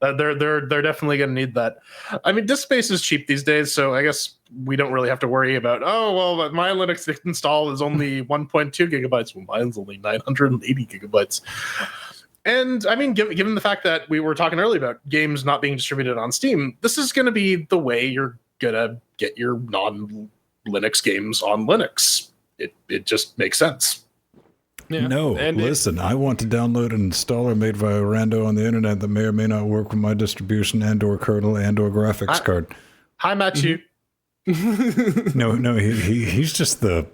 they're definitely going to need that. I mean, disk space is cheap these days, so I guess we don't really have to worry about, but my Linux install is only 1.2 gigabytes. Well, mine's only 980 gigabytes. And I mean, given the fact that we were talking earlier about games not being distributed on Steam, this is going to be the way you're going to get your non-Linux games on Linux. It just makes sense. Yeah. No, listen, I want to download an installer made by a rando on the internet that may or may not work with my distribution and or kernel and or graphics card. Hi, Matthew. No, he's just the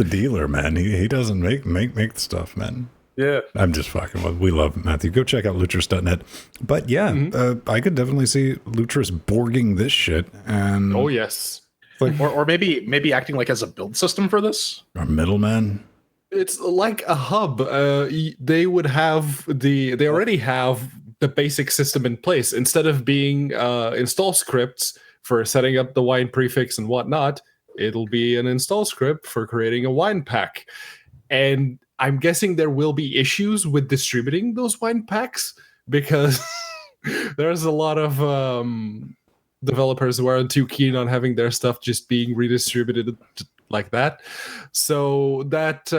dealer, man. He doesn't make the stuff, man. Yeah, I'm just fucking with. We love Matthew. Go check out Lutris.net. But yeah, I could definitely see Lutris borging this shit. And oh yes, like, or maybe acting like as a build system for this, or middleman. It's like a hub. They already have the basic system in place. Instead of being install scripts for setting up the wine prefix and whatnot, it'll be an install script for creating a wine pack. And I'm guessing there will be issues with distributing those wine packs, because there's a lot of developers who aren't too keen on having their stuff just being redistributed like that. So that's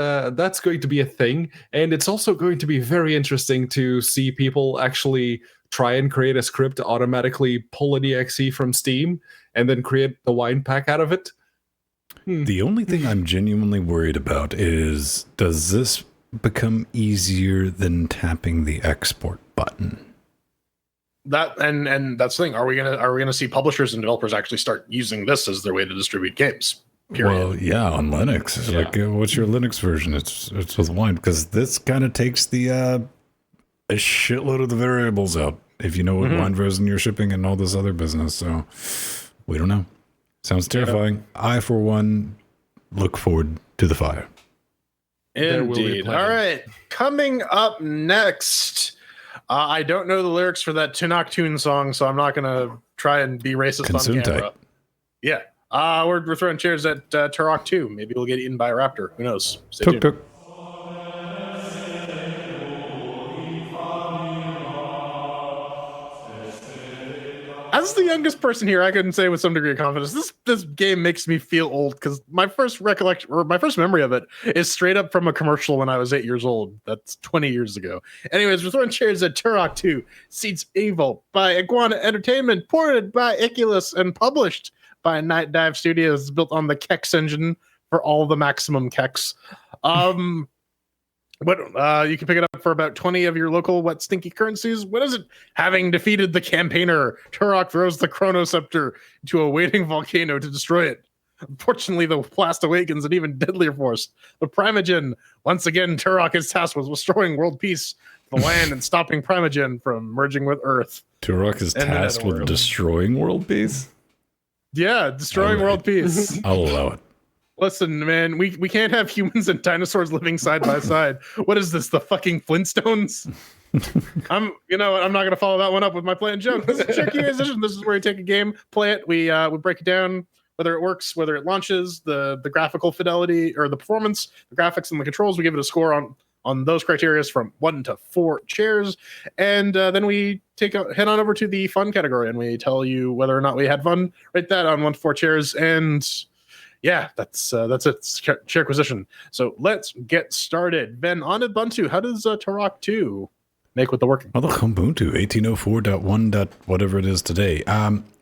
going to be a thing. And it's also going to be very interesting to see people actually try and create a script to automatically pull an exe from Steam and then create the wine pack out of it. The only thing I'm genuinely worried about is, does this become easier than tapping the export button? That and that's the thing. Are we gonna see publishers and developers actually start using this as their way to distribute games? Period. Well, yeah, on Linux. Like, what's your Linux version? It's with Wine, because this kind of takes the a shitload of the variables out, if you know what Wine version you're shipping and all this other business. So we don't know. Sounds terrifying. Yeah. I, for one, look forward to the fire. Indeed. All right. Coming up next, I don't know the lyrics for that Tunok Tune song, so I'm not going to try and be racist on camera. Yeah. We're throwing chairs at Turok 2. Maybe we'll get eaten by a raptor. Who knows? Stay tuned. As the youngest person here, I couldn't say with some degree of confidence, this game makes me feel old, because my first recollection, or my first memory of it, is straight up from a commercial when I was 8 years old. That's 20 years ago. Anyways, we're throwing chairs at Turok 2, Seeds Evil, by Iguana Entertainment, ported by Iculus, and published by Night Dive Studios, built on the Kex engine for all the maximum Kex. But you can pick it up for about 20 of your local wet stinky currencies. What is it? Having defeated the campaigner, Turok throws the Chronoscepter into a waiting volcano to destroy it. Unfortunately, the blast awakens an even deadlier force, the Primogen. Once again, Turok is tasked with restoring world peace to the land and stopping Primogen from merging with Earth. Turok is tasked with destroying world peace? Yeah, destroying world peace. I'll allow it. Listen, man, we can't have humans and dinosaurs living side by side. What is this, the fucking Flintstones? I'm not gonna follow that one up with my plan joke. This is Tricky Musician. This is where we take a game, play it, we break it down, whether it works, whether it launches, the graphical fidelity or the performance, the graphics and the controls. We give it a score on on those criteria from 1 to 4 chairs, and then we head on over to the fun category, and we tell you whether or not we had fun. Rate that on 1 to 4 chairs, and yeah, that's it. Chair acquisition. So let's get started. Ben, on Ubuntu, how does Turok 2 make with the working? Well, the Ubuntu 1804.1. Whatever it is today.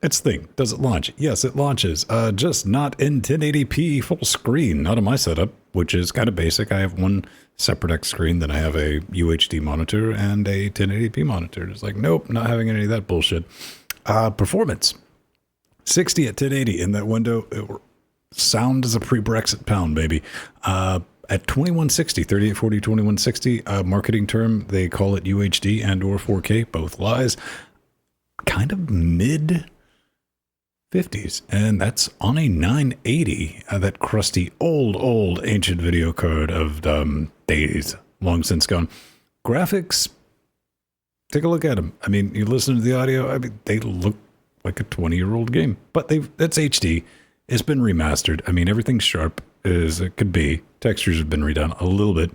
It's the thing. Does it launch? Yes, it launches. Just not in 1080p full screen. Not on my setup, which is kind of basic. I have one separate X screen, then I have a UHD monitor and a 1080p monitor. It's like, nope, not having any of that bullshit. Performance 60 at 1080 in that window. Sound is a pre-Brexit pound, baby. At 2160, 3840, 2160, marketing term, they call it UHD and or 4K, both lies. Kind of mid 50s, and that's on a 980, that crusty old ancient video card of days long since gone. Graphics, take a look at them. I mean, you listen to the audio, I mean, they look like a 20-year-old game, but that's HD. It's been remastered. I mean, everything's sharp as it could be. Textures have been redone a little bit.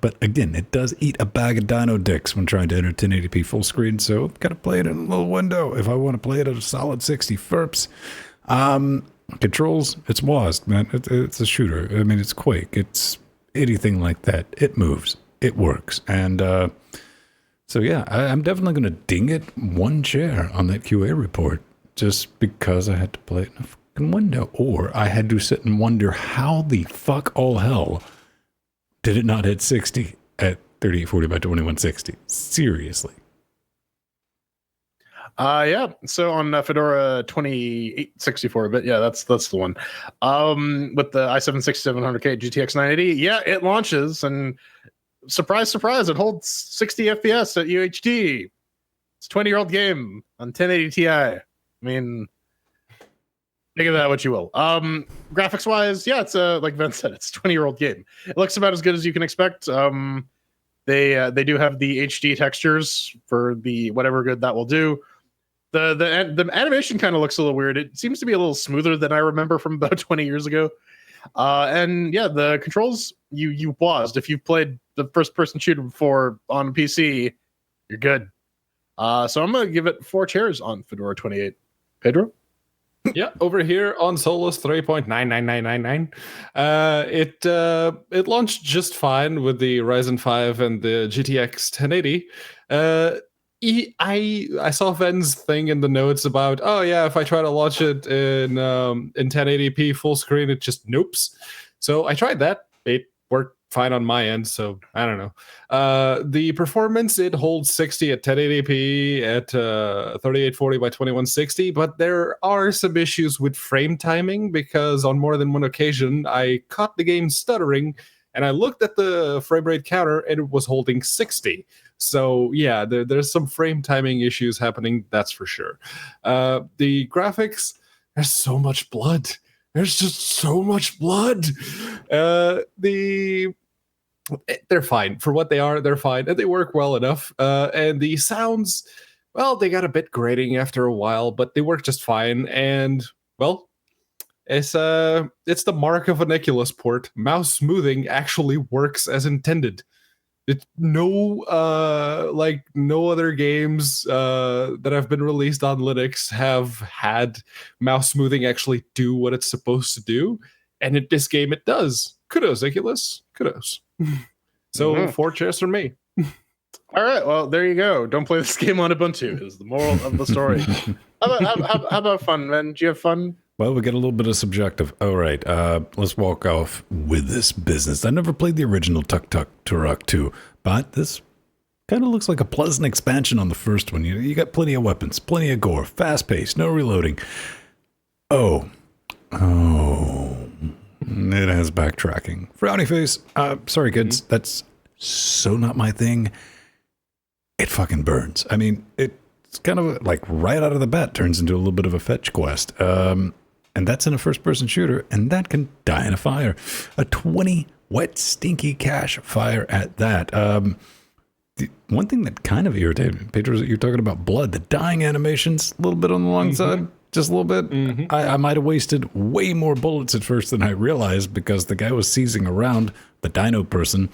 But again, it does eat a bag of dino dicks when trying to enter 1080p full screen, so I've got to play it in a little window if I want to play it at a solid 60 FERPs. Controls, it's WASD, man. It's a shooter. I mean, it's Quake. It's anything like that. It moves. It works. And so, yeah, I'm definitely going to ding it 1 chair on that QA report just because I had to play it in a fucking window. Or I had to sit and wonder how the fuck all hell did it not hit 60 at 3840 by 2160? Seriously. Yeah. So on Fedora 2864-bit, yeah, that's the one. With the i7 6700K GTX 980, yeah, it launches, and surprise, surprise, it holds 60 FPS at UHD. It's a 20-year-old game on 1080 Ti. I mean, think of that what you will. Graphics wise, yeah, it's like Ben said, it's a 20-year-old game. It looks about as good as you can expect. They do have the HD textures for the whatever good that will do. The animation kind of looks a little weird. It seems to be a little smoother than I remember from about 20 years ago. And yeah, the controls, you paused. If you've played the first person shooter before on PC, you're good. So I'm gonna give it 4 chairs on Fedora 28. Pedro? Yeah, over here on Solus 3.99999, it launched just fine with the Ryzen 5 and the GTX 1080. I saw Ven's thing in the notes about, oh yeah, if I try to launch it in 1080p full screen, it just nopes. So I tried that. It worked fine on my end, so I don't know. The performance, it holds 60 at 1080p at 3840 by 2160, but there are some issues with frame timing because on more than one occasion I caught the game stuttering and I looked at the frame rate counter and it was holding 60. So yeah, there's some frame timing issues happening, that's for sure. The graphics, there's so much blood. There's just so much blood. They're fine for what they are. They're fine, and they work well enough. And the sounds, well, they got a bit grating after a while, but they work just fine. And well, it's the mark of a Niculus port. Mouse smoothing actually works as intended. It's no other games that have been released on Linux have had mouse smoothing actually do what it's supposed to do, and in this game it does. Kudos, Niculus. Kudos. So 4 chairs from me. All right, well, there you go. Don't play this game on Ubuntu is the moral of the story. How about fun, man? Do you have fun? Well, we get a little bit of subjective. All right, let's walk off with this business. I never played the original Tuk Tuk Turok 2, but this kind of looks like a pleasant expansion on the first one. You got plenty of weapons, plenty of gore, fast-paced, no reloading. Oh, it has backtracking. Frowny face. Sorry, kids. That's so not my thing. It fucking burns. I mean, it's kind of like right out of the bat turns into a little bit of a fetch quest. And that's in a first-person shooter, and that can die in a fire. A 20 wet, stinky cache fire at that. The one thing that kind of irritated me, Pedro, is that you're talking about blood. The dying animations, a little bit on the long side, just a little bit. I might have wasted way more bullets at first than I realized because the guy was seizing around, the dino person,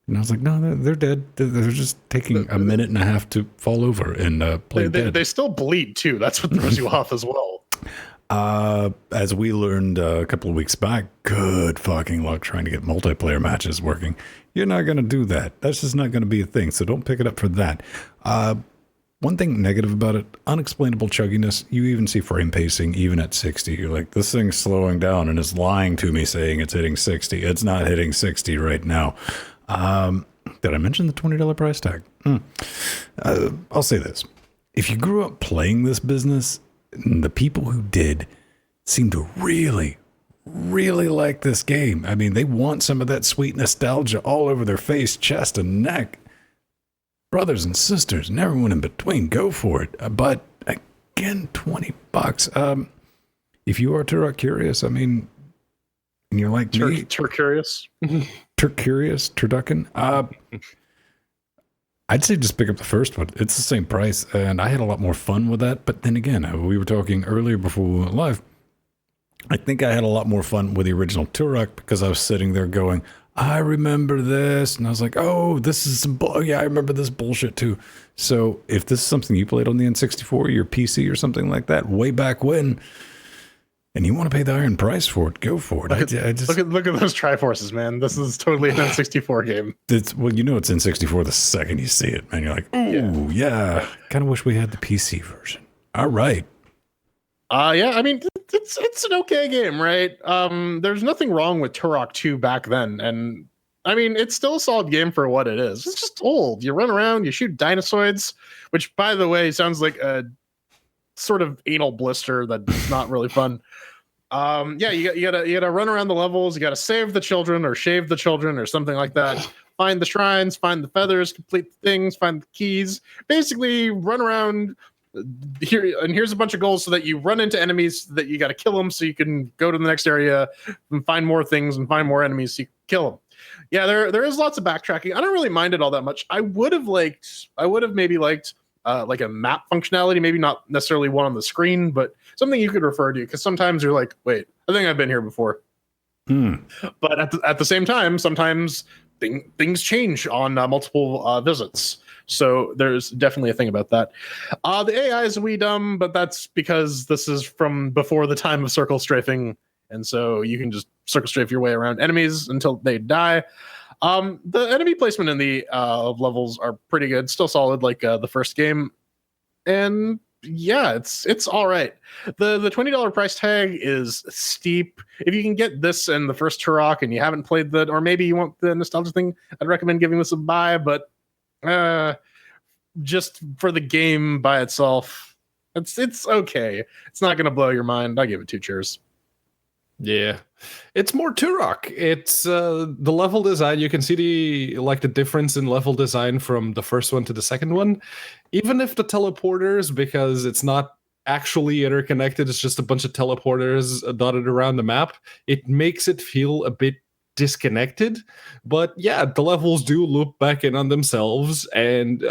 And I was like, no, they're dead. They're just taking a minute and a half to fall over and play dead. They still bleed too. That's what throws you off as well. As we learned a couple of weeks back, good fucking luck trying to get multiplayer matches working. You're not going to do that. That's just not going to be a thing. So don't pick it up for that. One thing negative about it, unexplainable chugginess. You even see frame pacing even at 60. You're like, this thing's slowing down and is lying to me saying it's hitting 60. It's not hitting 60 right now. Did I mention the $20 price tag? I'll say this. If you grew up playing this business, the people who did seem to really, really like this game. I mean, they want some of that sweet nostalgia all over their face, chest, and neck. Brothers and sisters and everyone in between, go for it. But again, $20. If you are Turok curious, I mean, and you're like me, Turk-curious. Turk-curious, turducken, I'd say just pick up the first one. It's the same price, and I had a lot more fun with that. But then again, we were talking earlier before we went live. I think I had a lot more fun with the original Turok because I was sitting there going, I remember this. And I was like, oh, this is some yeah, I remember this bullshit too. So if this is something you played on the N64, your PC or something like that, way back when, and you want to pay the iron price for it, go for it. I just Look at those Triforces, man. This is totally an N64 game. well, you know it's N64 the second you see it, man. You're like, ooh, yeah. Kind of wish we had the PC version. All right. Yeah, I mean, it's an okay game, right? There's nothing wrong with Turok 2 back then, and I mean, it's still a solid game for what it is. It's just old. You run around, you shoot dinosaurs, which, by the way, sounds like a sort of anal blister that's not really fun. Yeah, you gotta run around the levels. You gotta save the children or shave the children or something like that. Find the shrines, find the feathers, complete the things, find the keys. Basically, run around. Here's a bunch of goals so that you run into enemies that you got to kill them so you can go to the next area and find more things and find more enemies so you can kill them. Yeah, there is lots of backtracking. I don't really mind it all that much. I would have maybe liked like a map functionality, maybe not necessarily one on the screen, but something you could refer to, because sometimes you're like, wait, I think I've been here before. But at the same time, sometimes things change on multiple visits. So there's definitely a thing about that. The AI is wee dumb, but that's because this is from before the time of circle strafing, and so you can just circle strafe your way around enemies until they die. The enemy placement in the levels are pretty good, still solid like the first game, and yeah, it's all right. The $20 price tag is steep. If you can get this and the first Turok and you haven't played or maybe you want the nostalgia thing, I'd recommend giving this a buy, but just for the game by itself, it's okay. It's not gonna blow your mind. I give it 2 cheers. Yeah, it's more Turok. It's the level design. You can see the difference in level design from the first one to the second one. Even if the teleporters, because it's not actually interconnected, it's just a bunch of teleporters dotted around the map, it makes it feel a bit disconnected. But yeah, the levels do loop back in on themselves, and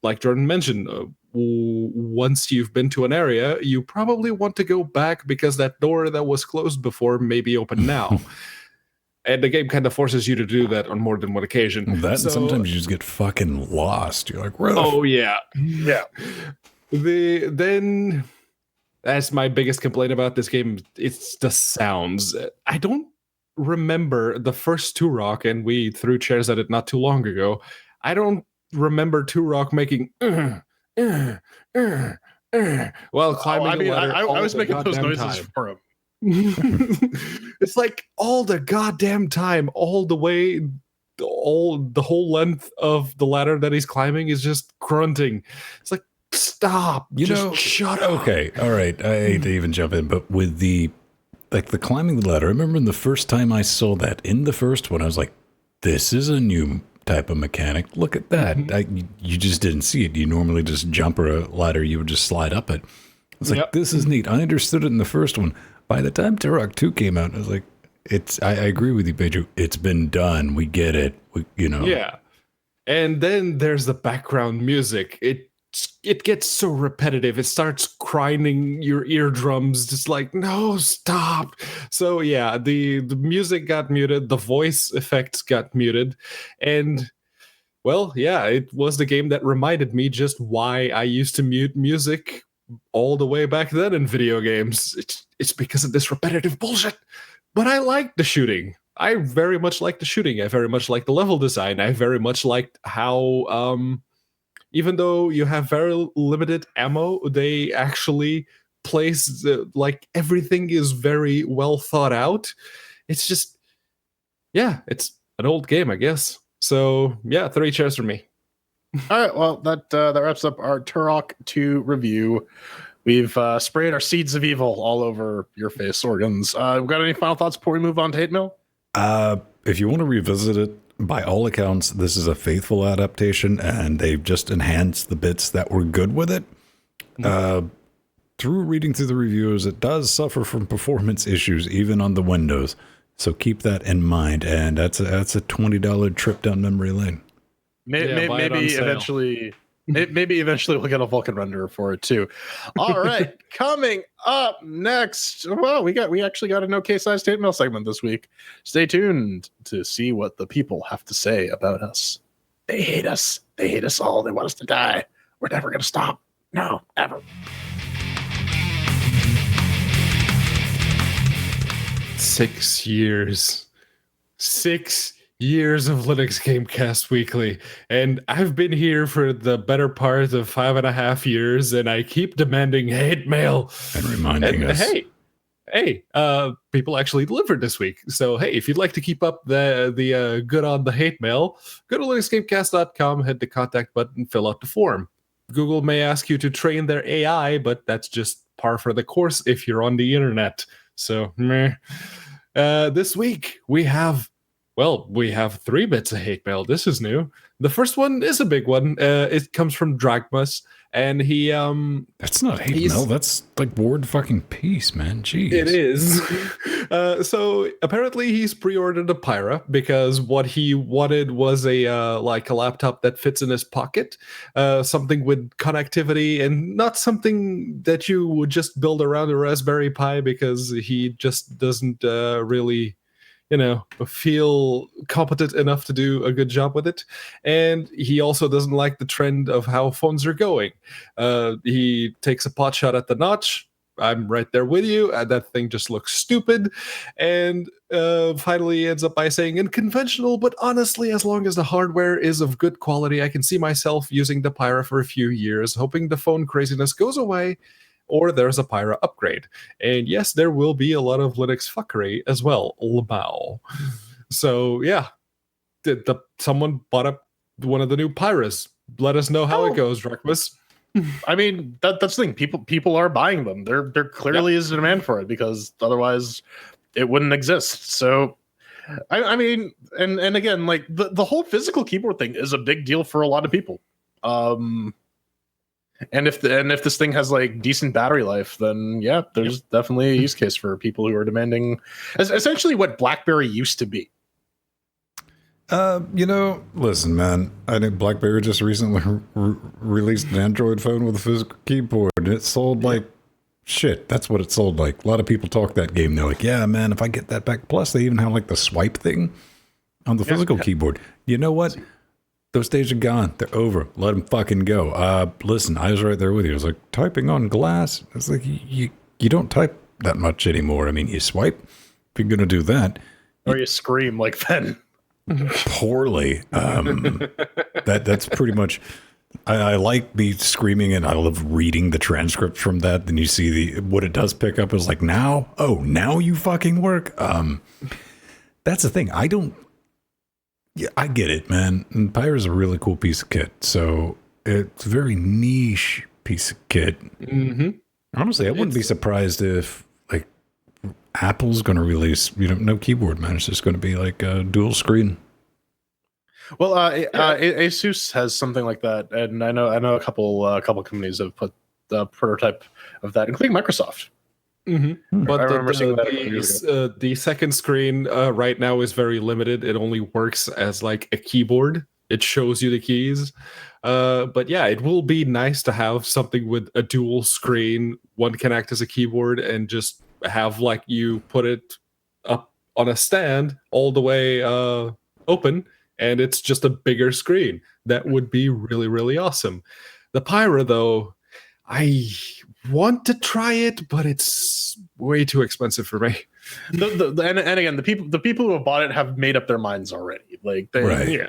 like Jordan mentioned, once you've been to an area, you probably want to go back because that door that was closed before may be open now. And the game kind of forces you to do that on more than one occasion. And sometimes you just get fucking lost. You're like, where the yeah. Yeah. Then that's my biggest complaint about this game. It's the sounds. I don't remember the first Turok, and we threw chairs at it not too long ago. I don't remember Turok making while climbing a ladder. I was making those noises for him. It's like all the goddamn time, all the way, the whole length of the ladder that he's climbing is just grunting. It's like, stop, shut up. Okay, all right. I hate to even jump in, but with the climbing the ladder, I remember the first time I saw that in the first one, I was like, this is a new type of mechanic. Look at that. You just didn't see it. You normally just jump or a ladder, you would just slide up it. It's like, this is neat. I understood it in the first one. By the time Turok 2 came out, I was like, I agree with you, Pedro. It's been done. We get it. Yeah. And then there's the background music. It gets so repetitive. It starts grinding your eardrums, just like, no, stop. So yeah, the music got muted, the voice effects got muted, and Well, yeah, it was the game that reminded me just why I used to mute music all the way back then in video games. It's because of this repetitive bullshit. But I liked the shooting. I very much liked the shooting. I very much liked the level design. I very much liked how, even though you have very limited ammo, they actually place like everything is very well thought out. It's just, yeah, it's an old game, I guess. So yeah, 3 chairs for me. All right, well, that wraps up our Turok 2 review. We've sprayed our seeds of evil all over your face, Organs. We got any final thoughts before we move on to Hate Mail? If you want to revisit it, by all accounts, this is a faithful adaptation, and they've just enhanced the bits that were good with it. Through reading through the reviews, it does suffer from performance issues, even on the Windows. So keep that in mind, and that's a $20 trip down memory lane. Maybe eventually we'll get a Vulkan renderer for it too. All right, coming up next. Well, we actually got an okay sized hate mail segment this week. Stay tuned to see what the people have to say about us. They hate us. They hate us all. They want us to die. We're never gonna stop. No, ever. 6 years. 6 years of Linux Gamecast Weekly, and I've been here for the better part of 5.5 years, and I keep demanding hate mail And reminding us. Hey, people actually delivered this week. So hey, if you'd like to keep up the good on the hate mail, go to linuxgamecast.com, hit the contact button, fill out the form. Google may ask you to train their AI, but that's just par for the course if you're on the internet. So meh. This week we have 3 bits of hate mail. This is new. The first one is a big one. It comes from Dragmus, and he That's not hate mail. That's like Word fucking Peace, man. Jeez. It is. So apparently he's pre-ordered a Pyra because what he wanted was a like a laptop that fits in his pocket, something with connectivity, and not something that you would just build around a Raspberry Pi, because he just doesn't really, feel competent enough to do a good job with it. And he also doesn't like the trend of how phones are going. He takes a pot shot at the notch. I'm right there with you. That thing just looks stupid. And finally ends up by saying, unconventional, but honestly, as long as the hardware is of good quality, I can see myself using the Pyra for a few years, hoping the phone craziness goes away, or there's a Pyra upgrade. And yes, there will be a lot of Linux fuckery as well. Lmao. So yeah, someone bought up one of the new Pyras. Let us know how it goes, Drachmus. I mean, that's the thing. People are buying them. There clearly is a demand for it, because otherwise it wouldn't exist. So I mean, and again, like the whole physical keyboard thing is a big deal for a lot of people. And if this thing has like decent battery life, then yeah, there's definitely a use case for people who are demanding essentially what BlackBerry used to be. Listen, man, I think BlackBerry just recently released an Android phone with a physical keyboard, and it sold like shit. That's what it sold like. A lot of people talk that game. They're like, yeah, man, if I get that back. Plus, they even have like the swipe thing on the physical keyboard. You know what? Those days are gone. They're over. Let them fucking go. Listen, I was right there with you. I was like, typing on glass. It's like, you don't type that much anymore. I mean, you swipe. If you're going to do that. Or you scream like then. Poorly. That's pretty much. I like the screaming, and I love reading the transcript from that. Then you see what it does pick up is like, now you fucking work. That's the thing. Yeah, I get it, man. And Pyra is a really cool piece of kit. So it's a very niche piece of kit. Mm-hmm. Honestly, I wouldn't be surprised if like Apple's going to release, no keyboard, man. It's just going to be like a dual screen. Well, Asus has something like that, and I know a couple companies have put the prototype of that, including Microsoft. Mm-hmm. But I remember seeing that the second screen right now is very limited. It only works as like a keyboard. It shows you the keys. But yeah, it will be nice to have something with a dual screen. One can act as a keyboard, and just have like you put it up on a stand all the way open, and it's just a bigger screen. That would be really, really awesome. The Pyra, though, I want to try it, but it's way too expensive for me. And again, the people who have bought it have made up their minds already. Like, Right. Yeah.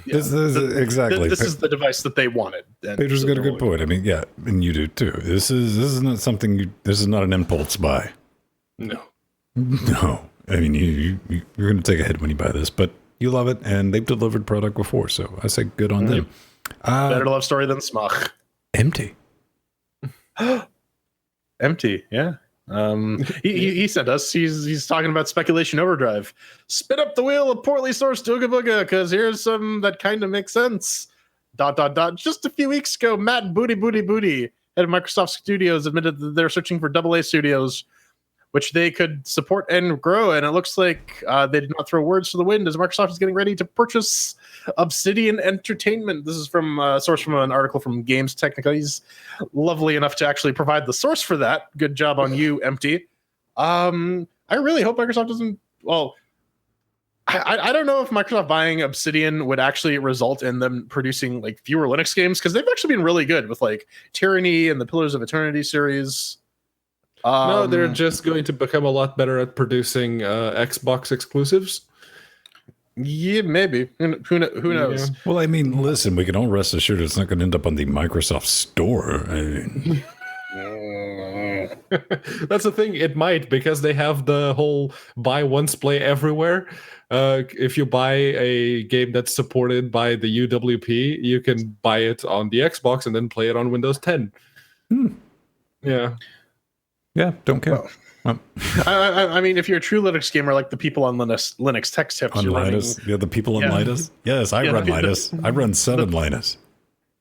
This is exactly. This is the device that they wanted. And Pedro's so got a they're good point. I mean, yeah, and you do too. This is not something. This is not an impulse buy. No. No, I mean you're going to take a hit when you buy this, but you love it, and they've delivered product before, so I say good on them. Better love story than Smach. Empty. Empty, yeah. He sent us. He's talking about Speculation Overdrive. Spin up the wheel of poorly sourced Ooga Booga, because here's some that kind of makes sense. ... Just a few weeks ago, Matt Booty, head of Microsoft Studios, admitted that they're searching for AA studios, which they could support and grow. And it looks like they did not throw words to the wind, as Microsoft is getting ready to purchase Obsidian Entertainment. This is from a source from an article from Games Technica. He's lovely enough to actually provide the source for that. Good job on you, Empty. I really hope Microsoft doesn't. Well, I don't know if Microsoft buying Obsidian would actually result in them producing like fewer Linux games, because they've actually been really good with like Tyranny and the Pillars of Eternity series. No, they're just going to become a lot better at producing Xbox exclusives. Yeah, maybe. Who knows? Yeah. Well, I mean, listen, we can all rest assured it's not going to end up on the Microsoft Store. I mean, That's the thing. It might, because they have the whole buy once, play everywhere. If you buy a game that's supported by the UWP, you can buy it on the Xbox and then play it on Windows 10. Yeah. yeah, don't care. I mean, if you're a true Linux gamer, like the people on Linux Tech Tips, On you're running. Linus, yeah, the people on Yeah. Linus. Yes, I Yeah, run the- Linus. I run 7 Linus.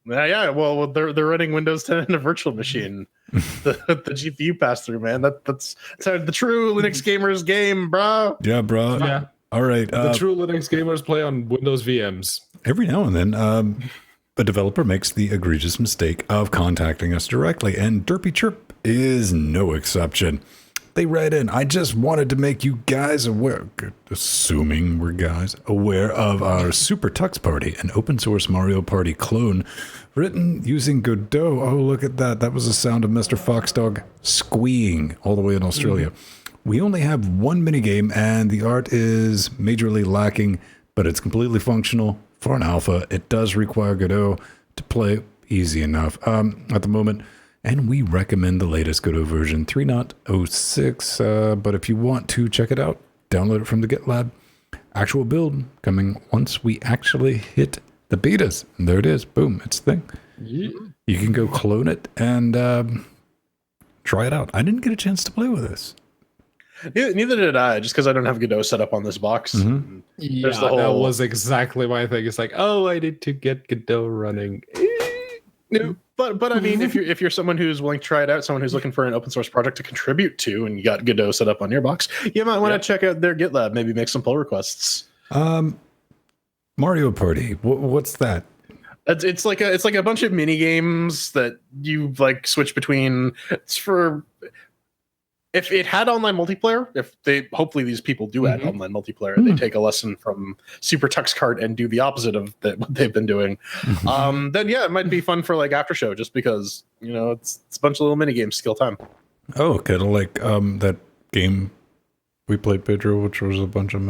Yeah. Well, they're running Windows 10 in a virtual machine. the GPU pass through, man. That's how the true Linux gamers game, bro. Yeah, bro. Yeah. All right. The true Linux gamers play on Windows VMs. Every now and then, a developer makes the egregious mistake of contacting us directly, and Derpy Chirp is no exception. They write in, I just wanted to make you guys aware, assuming we're guys, aware of our Super Tux Party, an open source Mario Party clone written using Godot. Oh, look at that. That was the sound of Mr. Foxdog squeeing all the way in Australia. We only have one minigame, and the art is majorly lacking, but it's completely functional for an alpha. It does require Godot to play easy enough at the moment. And we recommend the latest Godot version 3.06. But if you want to check it out, download it from the GitLab. Actual build coming once we actually hit the betas. And there it is. Boom. It's the thing. Yeah. You can go clone it and try it out. I didn't get a chance to play with this. Neither did I, just because I don't have Godot set up on this box. Mhm. There's the that whole- was exactly my thing. It's like, oh, I need to get Godot running. No, but I mean, if you're someone who's willing to try it out, someone who's looking for an open source project to contribute to, and you got Godot set up on your box, you might want to check out their GitLab. Maybe make some pull requests. Mario Party. What's that? It's like a bunch of mini games that you like switch between. It's for if it had online multiplayer. If they hopefully these people do add online multiplayer, they take a lesson from Super Tux Kart and do the opposite of what they've been doing. Then yeah, it might be fun for like after show, just because it's a bunch of little mini games, skill time. Oh, kind of like that game we played, Pedro, which was a bunch of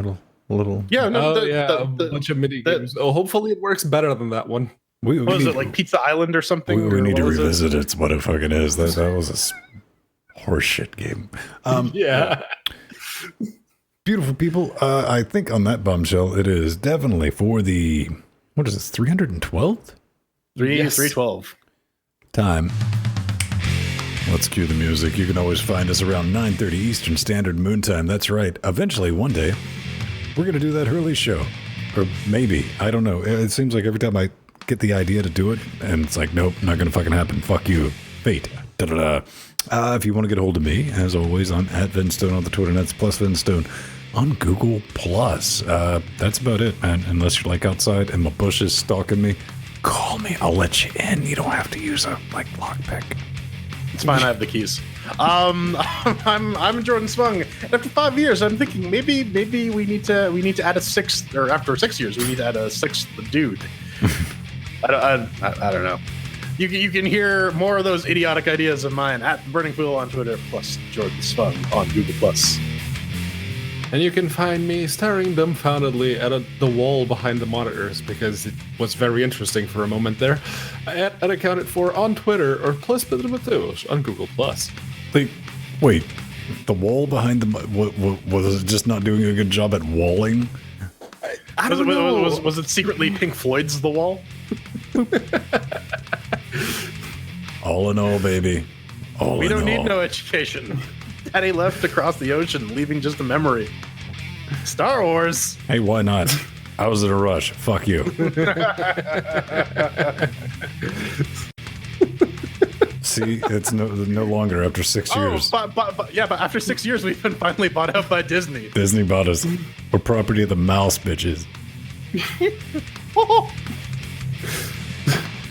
little. Yeah, no, a bunch of mini games. Oh, hopefully it works better than that one. We what was need, it like Pizza Island or something? we or need to what was it? revisit it. It's what it fucking is. That was a horseshit game. Yeah. Beautiful people. I think on that bombshell, it is definitely for the, what is this, 312th 312. time. Let's cue the music. You can always find us around 9:30 Eastern Standard Moon Time. That's right. Eventually, one day, we're going to do that Hurley show. Or maybe. I don't know. It seems like every time I get the idea to do it, and it's like, nope, not going to fucking happen. Fuck you. Fate. Da-da-da. If you want to get a hold of me, as always, I'm at Vinstone on the Twitter nets, plus Vinstone on Google+. That's about it, man. Unless you're like outside and my bush is stalking me, call me. I'll let you in. You don't have to use a lockpick. It's fine. I have the keys. I'm Jordan Swung. And after 5 years, I'm thinking maybe we need to add a sixth, or after 6 years, we need to add a sixth dude. I don't know. You can hear more of those idiotic ideas of mine at Burning Pool on Twitter, plus Jordan Swung on Google Plus. And you can find me staring dumbfoundedly at the wall behind the monitors because it was very interesting for a moment there. At Accounted For on Twitter or Plus Matheus on Google Plus. Wait, the wall behind the was it just not doing a good job at walling? I don't know. Was it secretly Pink Floyd's The Wall? All in all, baby. We don't need no education. Daddy left across the ocean, leaving just a memory. Star Wars. Hey, why not? I was in a rush. Fuck you. See, it's no longer after 6 years. But after 6 years, we've been finally bought out by Disney. Disney bought us. We're property of the mouse, bitches.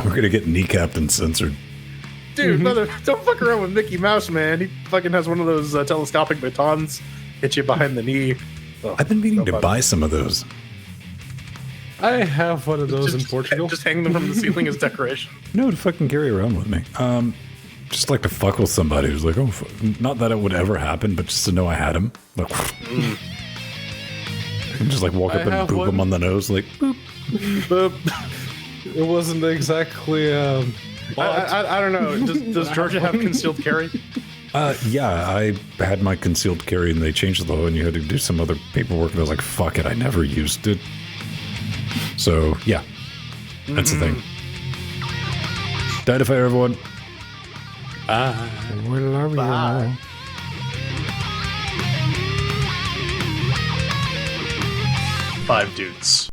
We're gonna get kneecapped and censored. Dude, don't fuck around with Mickey Mouse, man. He fucking has one of those telescopic batons, hit you behind the knee. Oh, I've been meaning to buy some of those. I have one of those in Portugal. Just hang them from the ceiling as decoration. No, to fucking carry around with me. Just like to fuck with somebody who's like, oh, not that it would ever happen, but just to know I had him. Like, and just like walk up and boop him on the nose, like, boop. Boop. It wasn't exactly. I don't know. Does Georgia have concealed carry? Yeah, I had my concealed carry and they changed the law and you had to do some other paperwork. And I was like, fuck it, I never used it. So, yeah, that's the thing. Diedify, everyone. Bye. We love Bye. you. 5 dudes.